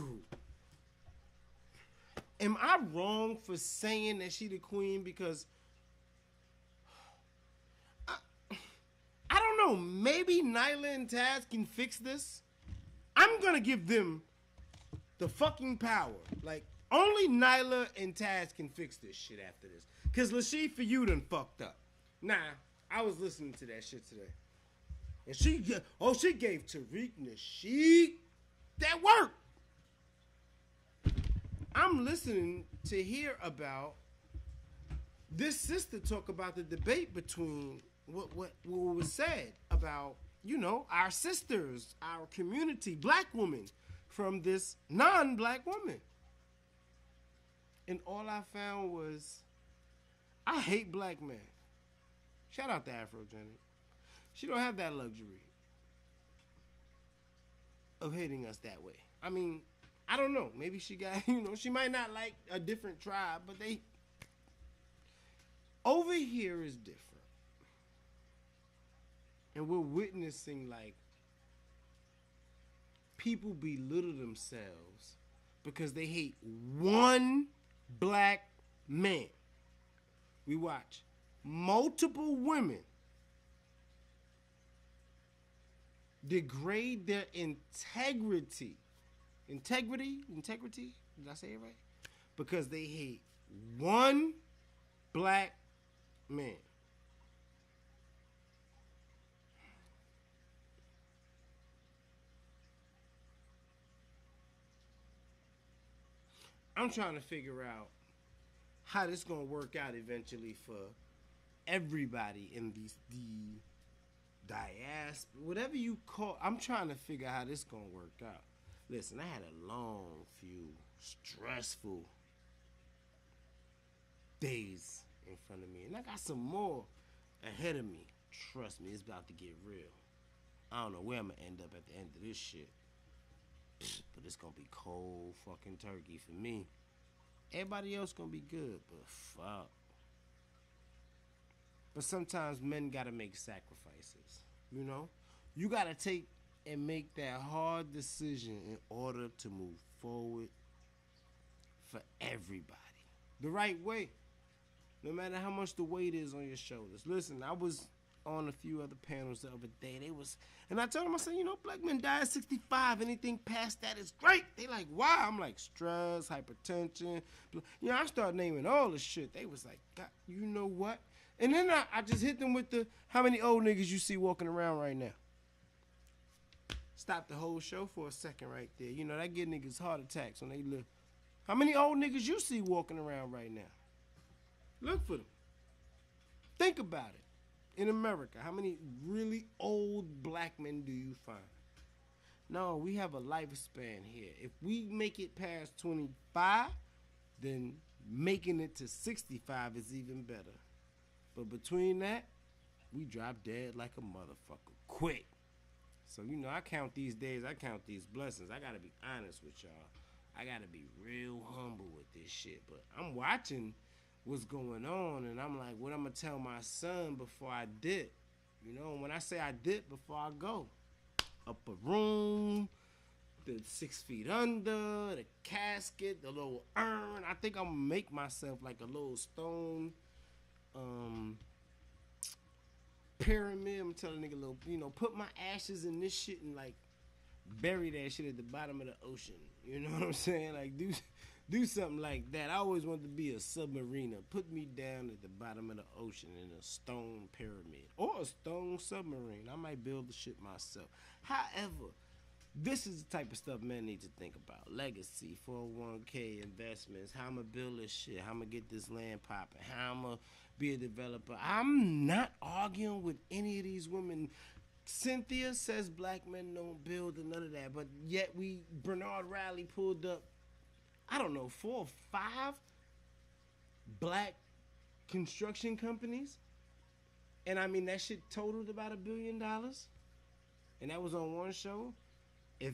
am I wrong for saying that she the queen? Because I don't know. Maybe Nyla and Taz can fix this. I'm gonna give them the fucking power. Like, only Nyla and Taz can fix this shit after this. Cause Lashif for you done fucked up. Nah, I was listening to that shit today. And she gave Tariq Nasheed that work. I'm listening to hear about this sister talk about the debate between what was said about you know, our sisters, our community, black women, from this non-black woman. And all I found was, I hate black men. Shout out to Afro Jenny. She don't have that luxury of hating us that way. I mean, I don't know. Maybe she got, you know, she might not like a different tribe, but they, over here is different. And we're witnessing, like, people belittle themselves because they hate one black man. We watch multiple women degrade their integrity. Integrity? Did I say it right? Because they hate one black man. I'm trying to figure out how this gonna work out eventually for everybody in the diaspora, whatever you call. I'm trying to figure out how this gonna work out. Listen, I had a long few stressful days in front of me, and I got some more ahead of me. Trust me, it's about to get real. I don't know where I'm gonna end up at the end of this shit, but it's gonna be cold fucking turkey for me. Everybody else gonna be good, but fuck. But sometimes men gotta make sacrifices, you know? You gotta take and make that hard decision in order to move forward for everybody. The right way. No matter how much the weight is on your shoulders. Listen, I was on a few other panels the other day. And I told them, I said, you know, black men die at 65. Anything past that is great. They like, why? I'm like, stress, hypertension. You know, I started naming all the shit. They was like, God, you know what? And then I just hit them with the, how many old niggas you see walking around right now? Stop the whole show for a second right there. You know, that give niggas heart attacks when they live. How many old niggas you see walking around right now? Look for them. Think about it. In America, how many really old black men do you find? No, we have a lifespan here. If we make it past 25, then making it to 65 is even better. But between that, we drop dead like a motherfucker quick. So, you know, I count these days, I count these blessings. I gotta be honest with y'all. I gotta be real humble with this shit. But I'm watching what's going on, and I'm like, what I'm gonna tell my son before I dip? You know, when I say I dip before I go, up a room, the 6 feet under, the casket, the little urn. I think I'm gonna make myself like a little stone pyramid. I'm telling a nigga, little, you know, put my ashes in this shit and like bury that shit at the bottom of the ocean. You know what I'm saying? Like do something like that. I always wanted to be a submariner. Put me down at the bottom of the ocean in a stone pyramid or a stone submarine. I might build the shit myself. However, this is the type of stuff men need to think about. Legacy, 401k, investments, how I'm going to build this shit, how I'm going to get this land popping, how I'm going to be a developer. I'm not arguing with any of these women. Cynthia says black men don't build and none of that, but yet Bernard Riley pulled up, I don't know, 4 or 5 black construction companies. And I mean, that shit totaled about $1 billion. And that was on one show. If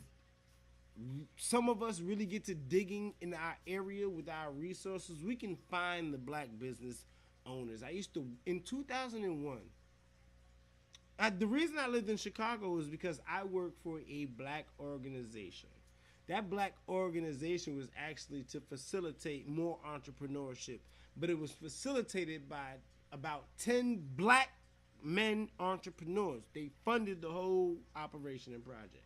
some of us really get to digging in our area with our resources, we can find the black business owners. I used to, in 2001, the reason I lived in Chicago is because I worked for a black organization. That black organization was actually to facilitate more entrepreneurship, but it was facilitated by about 10 black men entrepreneurs. They funded the whole operation and project.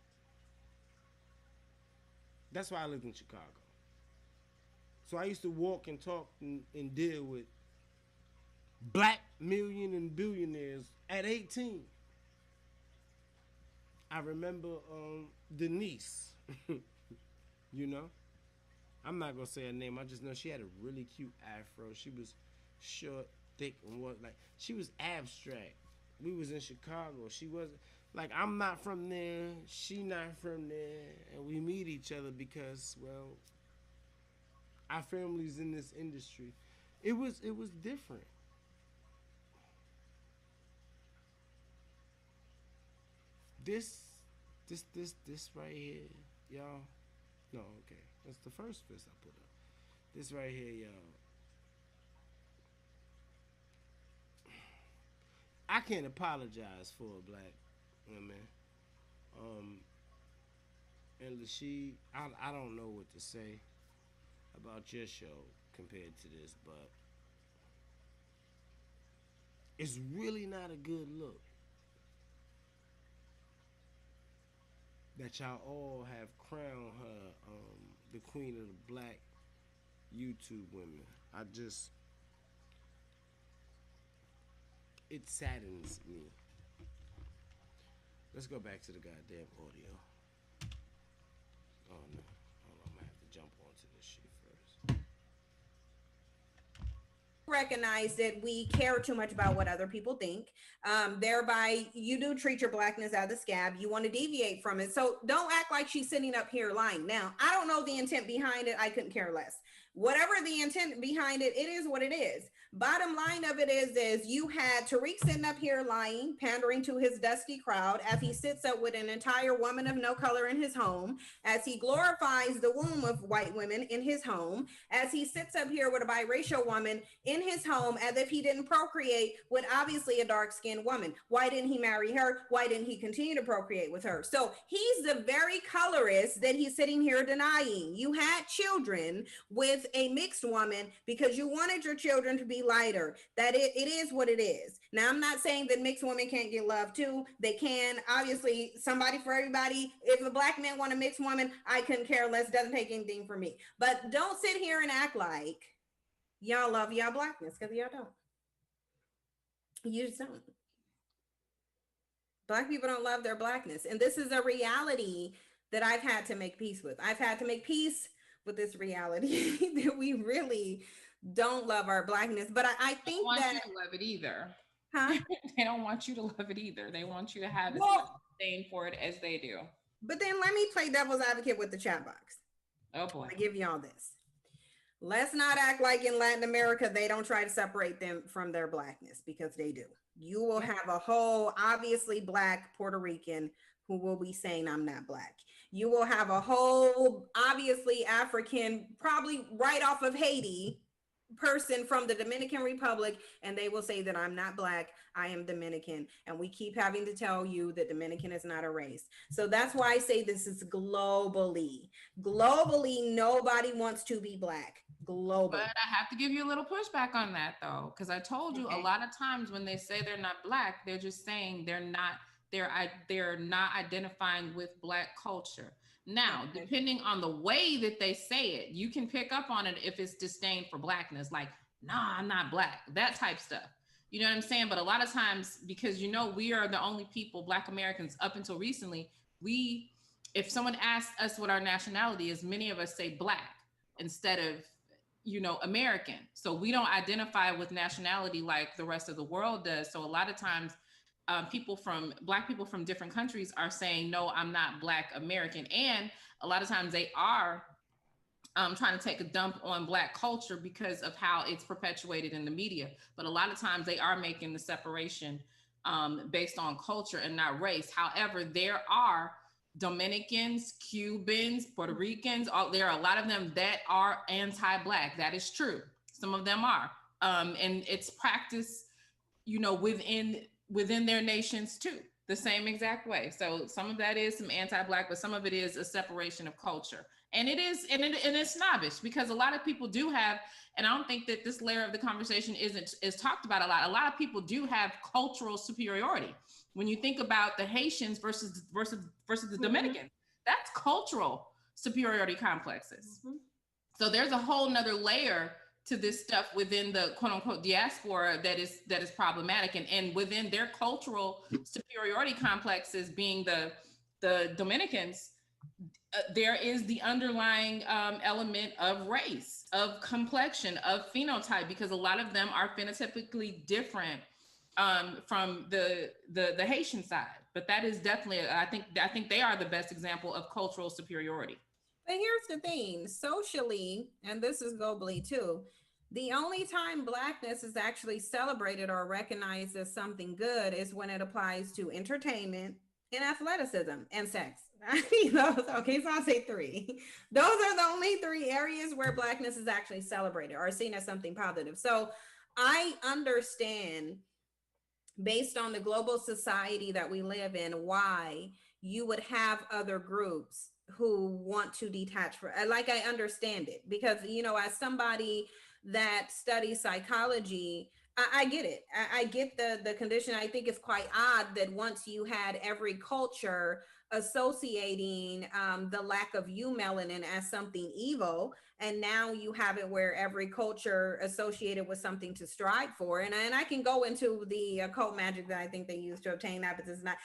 That's why I lived in Chicago. So I used to walk and talk and deal with black million and billionaires at 18. I remember Denise, you know. I'm not going to say her name. I just know she had a really cute afro. She was short, thick, and what, like, she was abstract. we was in Chicago. She wasn't like, I'm not from there, she not from there, and we meet each other because, well, our family's in this industry. It was different. This right here, y'all. No, okay. That's the first fist I put up. This right here, y'all. I can't apologize for a black woman. And Lasheed, I don't know what to say about your show compared to this, but it's really not a good look that y'all all have crowned her the queen of the black YouTube women. It saddens me. Let's go back to the goddamn audio. Oh no, hold on, I'm gonna have to jump onto this shit first. Recognize that we care too much about what other people think. Thereby, you do treat your blackness as a scab. You want to deviate from it. So don't act like she's sitting up here lying. Now, I don't know the intent behind it. I couldn't care less. Whatever the intent behind it, it is what it is. Bottom line of it is you had Tariq sitting up here lying, pandering to his dusty crowd as he sits up with an entire woman of no color in his home, as he glorifies the womb of white women in his home, as he sits up here with a biracial woman in his home as if he didn't procreate with obviously a dark-skinned woman. Why didn't he marry her? Why didn't he continue to procreate with her? So he's the very colorist that he's sitting here denying. You had children with a mixed woman because you wanted your children to be lighter. That it is what it is. Now, I'm not saying that mixed women can't get love too. They can. Obviously, somebody for everybody. If a black man want a mixed woman, I couldn't care less. Doesn't take anything from me. But don't sit here and act like y'all love y'all blackness, because y'all don't. You just don't. Black people don't love their blackness. And this is a reality that I've had to make peace with. I've had to make peace with this reality that we really don't love our blackness. But I think that that you to love it either. Huh? They don't want you to love it either. They want you to have as Well, much disdain for it as they do. But then let me play devil's advocate with the chat box. Oh boy. I give y'all this. Let's not act like in Latin America, they don't try to separate them from their blackness, because they do. You will have a whole obviously black Puerto Rican who will be saying, I'm not black. You will have a whole obviously African, probably right off of Haiti, person from the Dominican Republic, and they will say that I'm not black, I am Dominican. And we keep having to tell you that Dominican is not a race. So that's why I say this is globally. Globally, nobody wants to be black. Globally. But I have to give you a little pushback on that though, because I told you a lot of times when they say they're not black, they're just saying they're not identifying with black culture. Now, depending on the way that they say it, you can pick up on it if it's disdain for blackness, like, nah, I'm not black, that type stuff. You know what I'm saying? But a lot of times, because we are the only people, Black Americans, up until recently, if someone asks us what our nationality is, many of us say black instead of, American. So we don't identify with nationality like the rest of the world does. So a lot of times, Black people from different countries are saying, no, I'm not Black American. And a lot of times they are trying to take a dump on Black culture because of how it's perpetuated in the media. But a lot of times they are making the separation based on culture and not race. However, there are Dominicans, Cubans, Puerto Ricans, there are a lot of them that are anti-Black. That is true. Some of them are. And it's practiced, within their nations too, the same exact way. So some of that is some anti-Black, but some of it is a separation of culture. And it is, and it's snobbish, because a lot of people do have, and I don't think that this layer of the conversation is talked about a lot. A lot of people do have cultural superiority. When you think about the Haitians versus the Dominicans, that's cultural superiority complexes. Mm-hmm. So there's a whole nother layer to this stuff within the quote unquote diaspora that is problematic, and within their cultural superiority complexes, being the Dominicans, there is the underlying element of race, of complexion, of phenotype, because a lot of them are phenotypically different from the Haitian side. But that is definitely, I think they are the best example of cultural superiority. But here's the thing, socially, and this is globally too, the only time Blackness is actually celebrated or recognized as something good is when it applies to entertainment and athleticism and sex. I mean, those, okay, so I'll say 3. Those are the only 3 areas where Blackness is actually celebrated or seen as something positive. So I understand, based on the global society that we live in, why you would have other groups who want to detach for, like, I understand it, because, you know, as somebody that studies psychology, I get it. I get the condition. I think it's quite odd that once you had every culture associating the lack of eumelanin as something evil, and now you have it where every culture associated with something to strive for. And I can go into the occult magic that I think they use to obtain that, but it's not.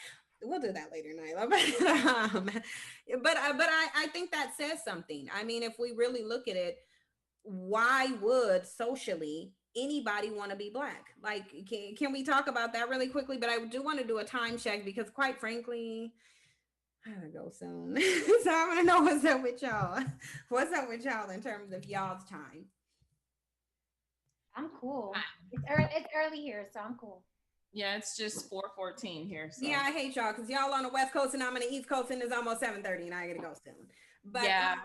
We'll do that later, Nyla. But I think that says something. I mean, if we really look at it, why would socially anybody want to be Black? Like, can we talk about that really quickly? But I do want to do a time check, because quite frankly, I gotta go soon. So I want to know what's up with y'all. What's up with y'all in terms of y'all's time? I'm cool. It's early here, so I'm cool. Yeah, it's just 4:14 here. So. Yeah, I hate y'all because y'all on the West Coast and I'm on the East Coast, and it's almost 7:30 and I gotta go soon. But yeah,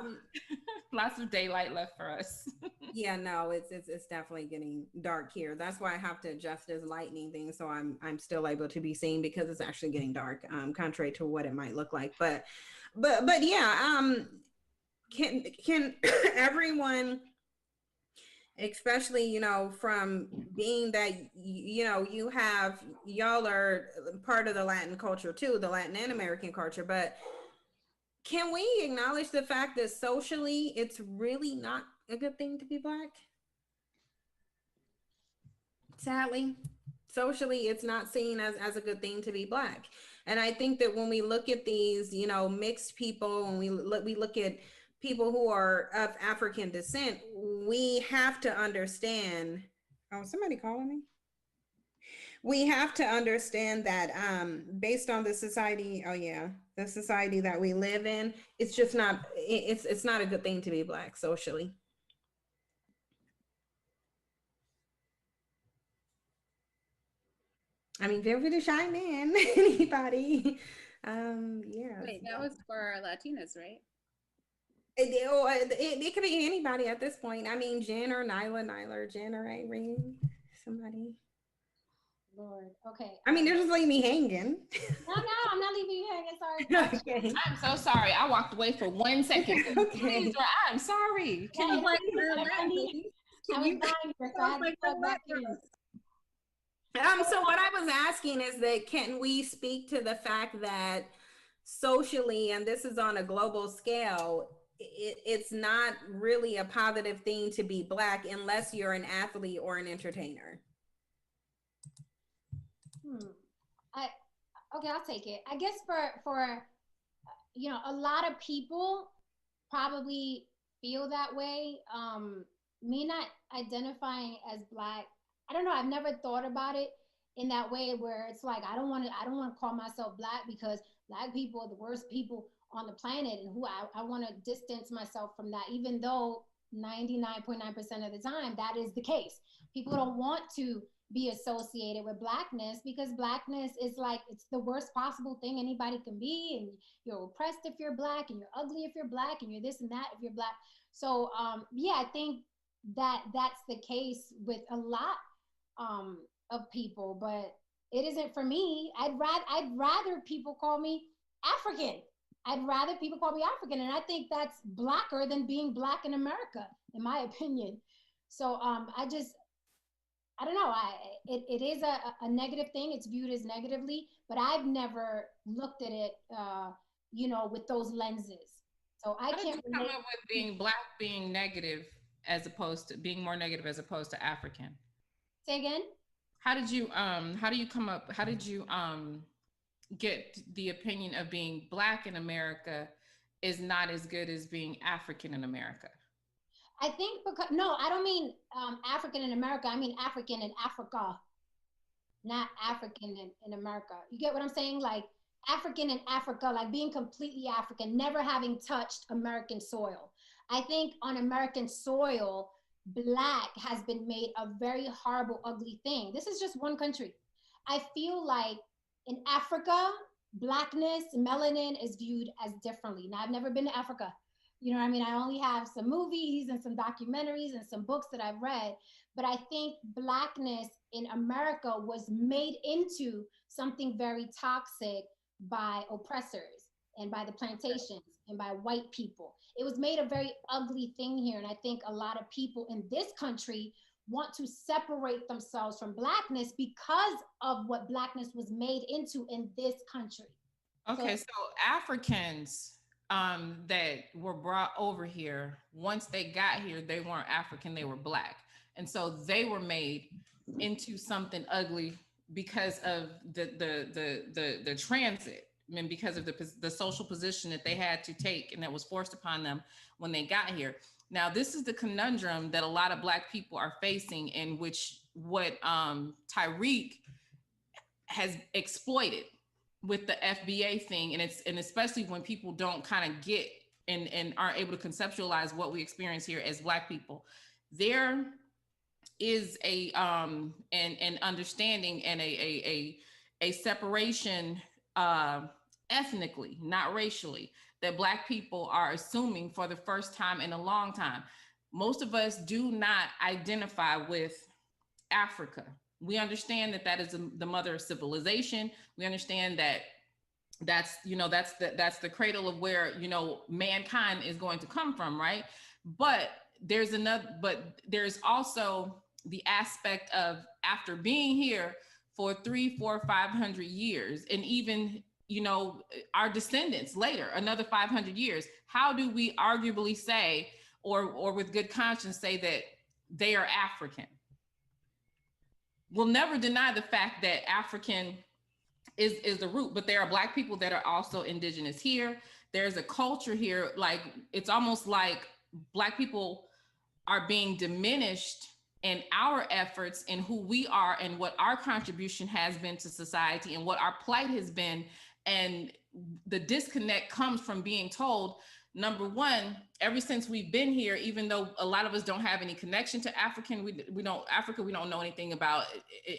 lots of daylight left for us. Yeah, no, it's definitely getting dark here. That's why I have to adjust this lightning thing, so I'm still able to be seen, because it's actually getting dark, contrary to what it might look like. But yeah, can everyone, especially, you know, from being that, you know, y'all are part of the Latin culture too, the Latin and American culture, but can we acknowledge the fact that socially it's really not a good thing to be Black? Sadly, socially it's not seen as a good thing to be Black. And I think that when we look at these, you know, mixed people, when we look at people who are of African descent, we have to understand. Oh, somebody calling me? We have to understand that based on the society, the society that we live in, it's just not, it's not a good thing to be Black socially. I mean, feel free to chime in, anybody. Yeah. Wait, that was for Latinas, right? It could be anybody at this point. I mean, Jen or Nyla or Jen or Irene, somebody. Lord, okay. I mean, they're just leaving me hanging. No, I'm not leaving you hanging. Sorry. Okay. I'm so sorry. I walked away for 1 second. Okay. I'm sorry. Can you like So what I was asking is that, can we speak to the fact that socially, and this is on a global scale, it's not really a positive thing to be Black unless you're an athlete or an entertainer? Okay, I'll take it. I guess for you know, a lot of people probably feel that way. Me not identifying as Black, I don't know, I've never thought about it in that way, where it's like, I don't want to call myself Black, because Black people are the worst people on the planet, and who I want to distance myself from that, even though 99.9% of the time that is the case. People don't want to be associated with Blackness, because Blackness is like, it's the worst possible thing anybody can be, and you're oppressed if you're Black, and you're ugly if you're Black, and you're this and that if you're Black. So yeah, I think that's the case with a lot of people, but it isn't for me. I'd rather people call me African. I'd rather people call me African, and I think that's Blacker than being Black in America, in my opinion. So I don't know. It is a negative thing. It's viewed as negatively, but I've never looked at it, you know, with those lenses. So I can't come up with being Black being negative as opposed to being more negative as opposed to African. Say again? How did you get the opinion of being Black in America is not as good as being African in America? I think because, no, I don't mean African in America. I mean African in Africa. not African in America. You get what I'm saying? Like African in Africa, like being completely African, never having touched American soil. I think on American soil, Black has been made a very horrible, ugly thing. This is just one country. I feel like in Africa, Blackness, melanin is viewed as differently. Now, I've never been to Africa. You know what I mean? I only have some movies and some documentaries and some books that I've read. But I think Blackness in America was made into something very toxic by oppressors and by the plantations and by white people. It was made a very ugly thing here. And I think a lot of people in this country want to separate themselves from Blackness because of what Blackness was made into in this country. Okay, so Africans that were brought over here, once they got here, they weren't African, they were Black. And so they were made into something ugly because of the transit and because of the social position that they had to take and that was forced upon them when they got here. Now, this is the conundrum that a lot of Black people are facing, in which what Tyreek has exploited with the FBA thing, and especially when people don't kind of get and aren't able to conceptualize what we experience here as Black people. There is an understanding and a separation ethnically, not racially, that Black people are assuming for the first time in a long time. Most of us do not identify with Africa. We understand that is the mother of civilization. We understand that that's the cradle of where, mankind is going to come from, right? But there's also the aspect of, after being here for 300, 400, 500 years, and even, our descendants later, another 500 years, how do we arguably say, or with good conscience say, that they are African? We'll never deny the fact that African is the root, but there are Black people that are also indigenous here. There's a culture here, like it's almost like Black people are being diminished in our efforts in who we are and what our contribution has been to society and what our plight has been. And the disconnect comes from being told, number one, ever since we've been here, even though a lot of us don't have any connection to African, we don't know anything about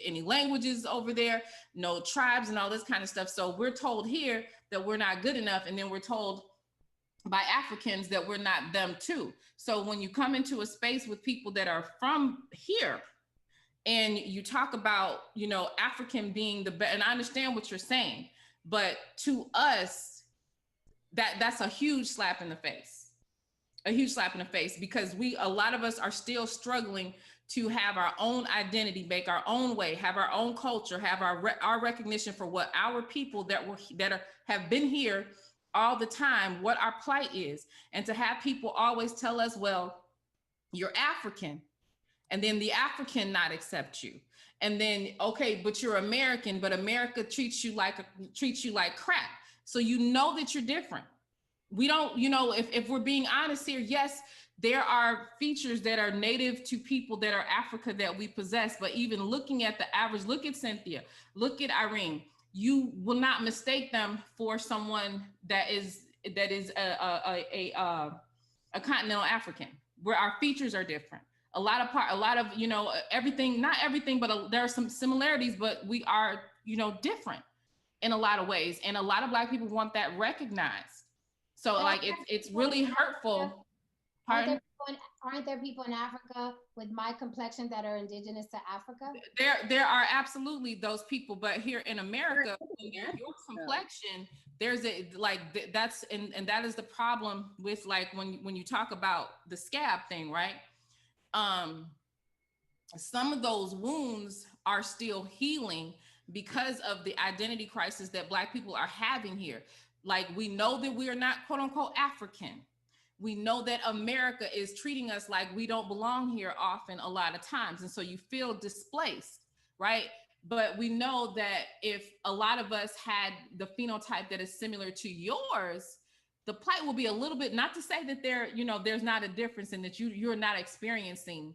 any languages over there, no tribes and all this kind of stuff. So we're told here that we're not good enough. And then we're told by Africans that we're not them too. So when you come into a space with people that are from here and you talk about, African being the best, and I understand what you're saying, but to us, that's a huge slap in the face. A huge slap in the face, because a lot of us are still struggling to have our own identity, make our own way, have our own culture, have our recognition for what our people that have been here all the time, what our plight is. And to have people always tell us, well, you're African, and then the African not accept you. And then, okay, but you're American, but America treats you like crap. So that you're different. We don't, if we're being honest here, yes, there are features that are native to people that are Africa that we possess, but even looking at the average, look at Cynthia, look at Irene, you will not mistake them for someone that is a continental African, where our features are different. A lot of everything, not everything, but there are some similarities, but we are, different in a lot of ways. And a lot of Black people want that recognized. So like, it's really hurtful. Pardon? Aren't there people in Africa with my complexion that are indigenous to Africa? There are absolutely those people, but here in America, your complexion, there's that's that is the problem with, like, when you talk about the scab thing, right? Some of those wounds are still healing because of the identity crisis that Black people are having here. Like, we know that we are not quote unquote African. We know that America is treating us like we don't belong here often, a lot of times. And so you feel displaced, right? But we know that if a lot of us had the phenotype that is similar to yours, the plight will be a little bit, not to say that there's not a difference and that you're not experiencing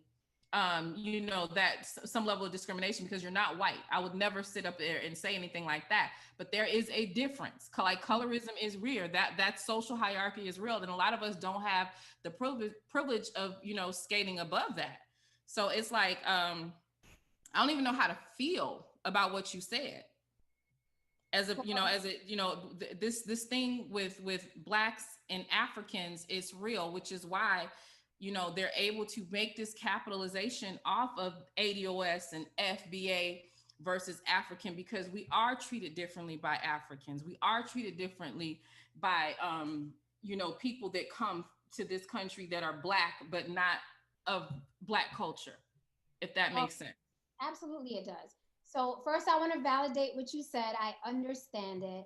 you know, that some level of discrimination because you're not white. I would never sit up there and say anything like that. But there is a difference. Like colorism is real. That social hierarchy is real, and a lot of us don't have the privilege of, you know, skating above that. So it's like I don't even know how to feel about what you said. As a, you know, this thing with Blacks and Africans is real, which is why, you know, they're able to make this capitalization off of ADOS and FBA versus African, because we are treated differently by Africans. We are treated differently by, you know, people that come to this country that are Black, but not of Black culture, if that makes sense. Absolutely, it does. So first, I want to validate what you said. I understand it.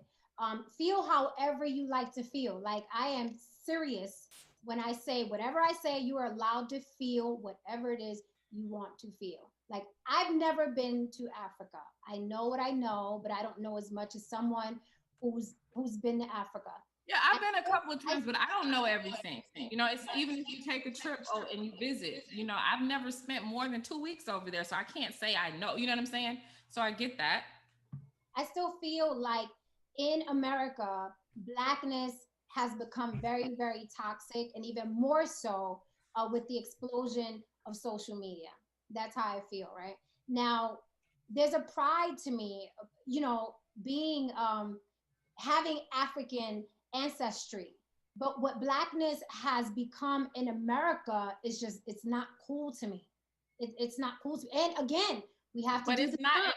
Feel however you like to feel. Like, I am serious when I say whatever I say, you are allowed to feel whatever it is you want to feel. Like, I've never been to Africa. I know what I know, but I don't know as much as someone who's been to Africa. Yeah, I've been a couple of times, but I don't know everything. You know, it's even if you take a trip and you visit, you know, I've never spent more than 2 weeks over there, so I can't say I know. You know what I'm saying? So I get that. I still feel like in America, Blackness has become very, very toxic, and even more so with the explosion of social media. That's how I feel, right? Now, there's a pride to me, you know, being, having African ancestry, but what Blackness has become in America is just, it's not cool to me. It's not cool to me. And again, we have to. But it's not.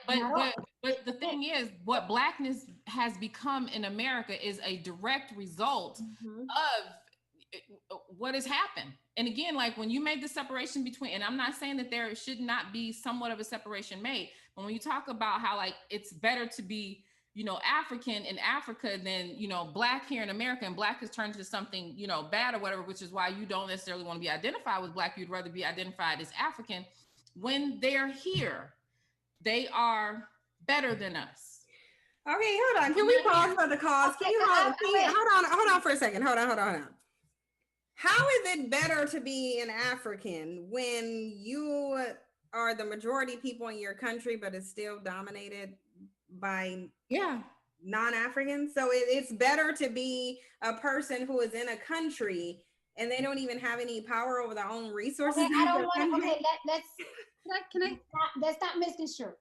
But the thing is, what Blackness has become in America is a direct result of what has happened. And again, like when you made the separation between, and I'm not saying that there should not be somewhat of a separation made, but when you talk about how like it's better to be, you know, African in Africa than, you know, Black here in America, and Black has turned into something, you know, bad or whatever, which is why you don't necessarily want to be identified with Black. You'd rather be identified as African. When they're here, they are better than us. Okay, hold on. Can we pause for the cause? Can you hold on for a second. Hold on. How is it better to be an African when you are the majority people in your country, but it's still dominated by non-Africans? So it's better to be a person who is in a country and they don't even have any power over their own resources. Okay, I don't want to. Okay, let's not misconstrue.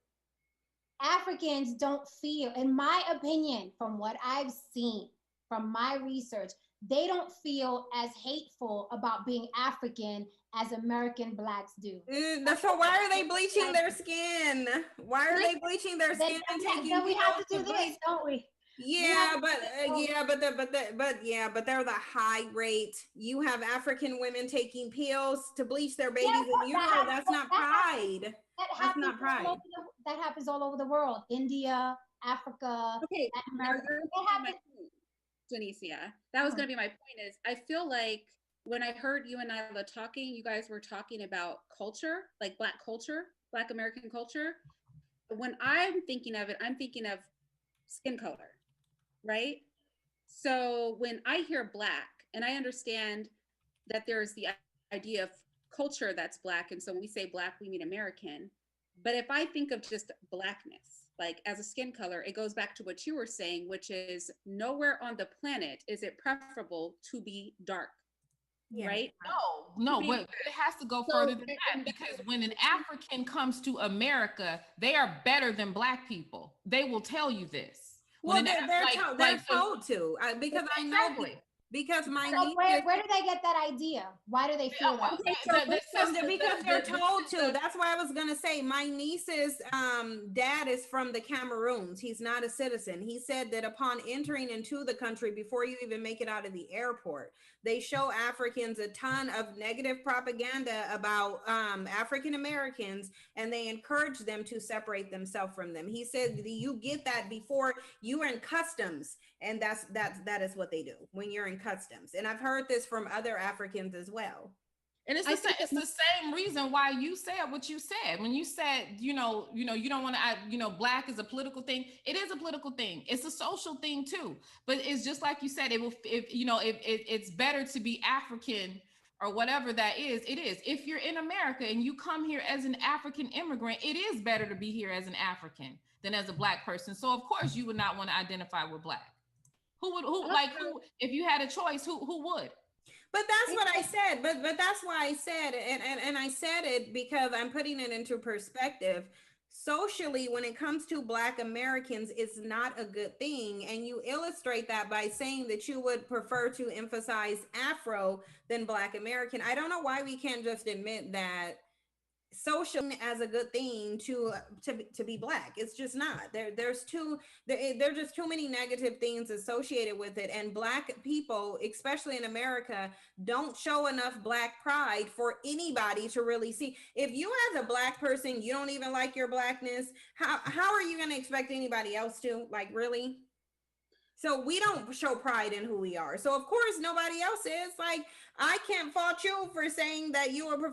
Africans don't feel, in my opinion, from what I've seen, from my research, they don't feel as hateful about being African as American Blacks do. So why are they bleaching their skin? Why are they bleaching their skin and taking? Then we have to do this, don't we? But they're the high rate. You have African women taking pills to bleach their babies in Europe. That's not pride. That's not pride. That happens all over the world. India, Africa, okay, America. Jenicia, that was going to be my point. Is I feel like when I heard you and Nyla talking, you guys were talking about culture, like Black culture, Black American culture. When I'm thinking of it, I'm thinking of skin color, right? So when I hear Black, and I understand that there's the idea of culture that's Black, and so when we say Black, we mean American. But if I think of just Blackness, like as a skin color, it goes back to what you were saying, which is nowhere on the planet is it preferable to be dark, right? No, but it has to go further than that, because when an African comes to America, they are better than Black people. They will tell you this. Well, they're told to, because I know. Because my niece, where do they get that idea? Why do they feel that? Because they're told to. That's why I was gonna say my niece's dad is from the Cameroons. He's not a citizen. He said that upon entering into the country, before you even make it out of the airport, they show Africans a ton of negative propaganda about African Americans, and they encourage them to separate themselves from them. He said you get that before you are in customs, and that is what they do when you're in customs. And I've heard this from other Africans as well. And it's the same reason why you said what you said. When you said, you don't want to, Black is a political thing. It is a political thing. It's a social thing too. But it's just like you said, it's better to be African or whatever that is, it is. If you're in America and you come here as an African immigrant, it is better to be here as an African than as a Black person. So of course you would not want to identify with Black. Who if you had a choice, who would? But that's what I said. But that's why I said, and I said it because I'm putting it into perspective. Socially, when it comes to Black Americans, it's not a good thing. And you illustrate that by saying that you would prefer to emphasize Afro than Black American. I don't know why we can't just admit that social as a good thing to be Black. It's just not. There's just too many negative things associated with it, and Black people, especially in America, don't show enough Black pride for anybody to really see. If you as a Black person, you don't even like your Blackness, how are you going to expect anybody else to? Like, really? So we don't show pride in who we are. So of course nobody else is. Like, I can't fault you for saying that you would prefer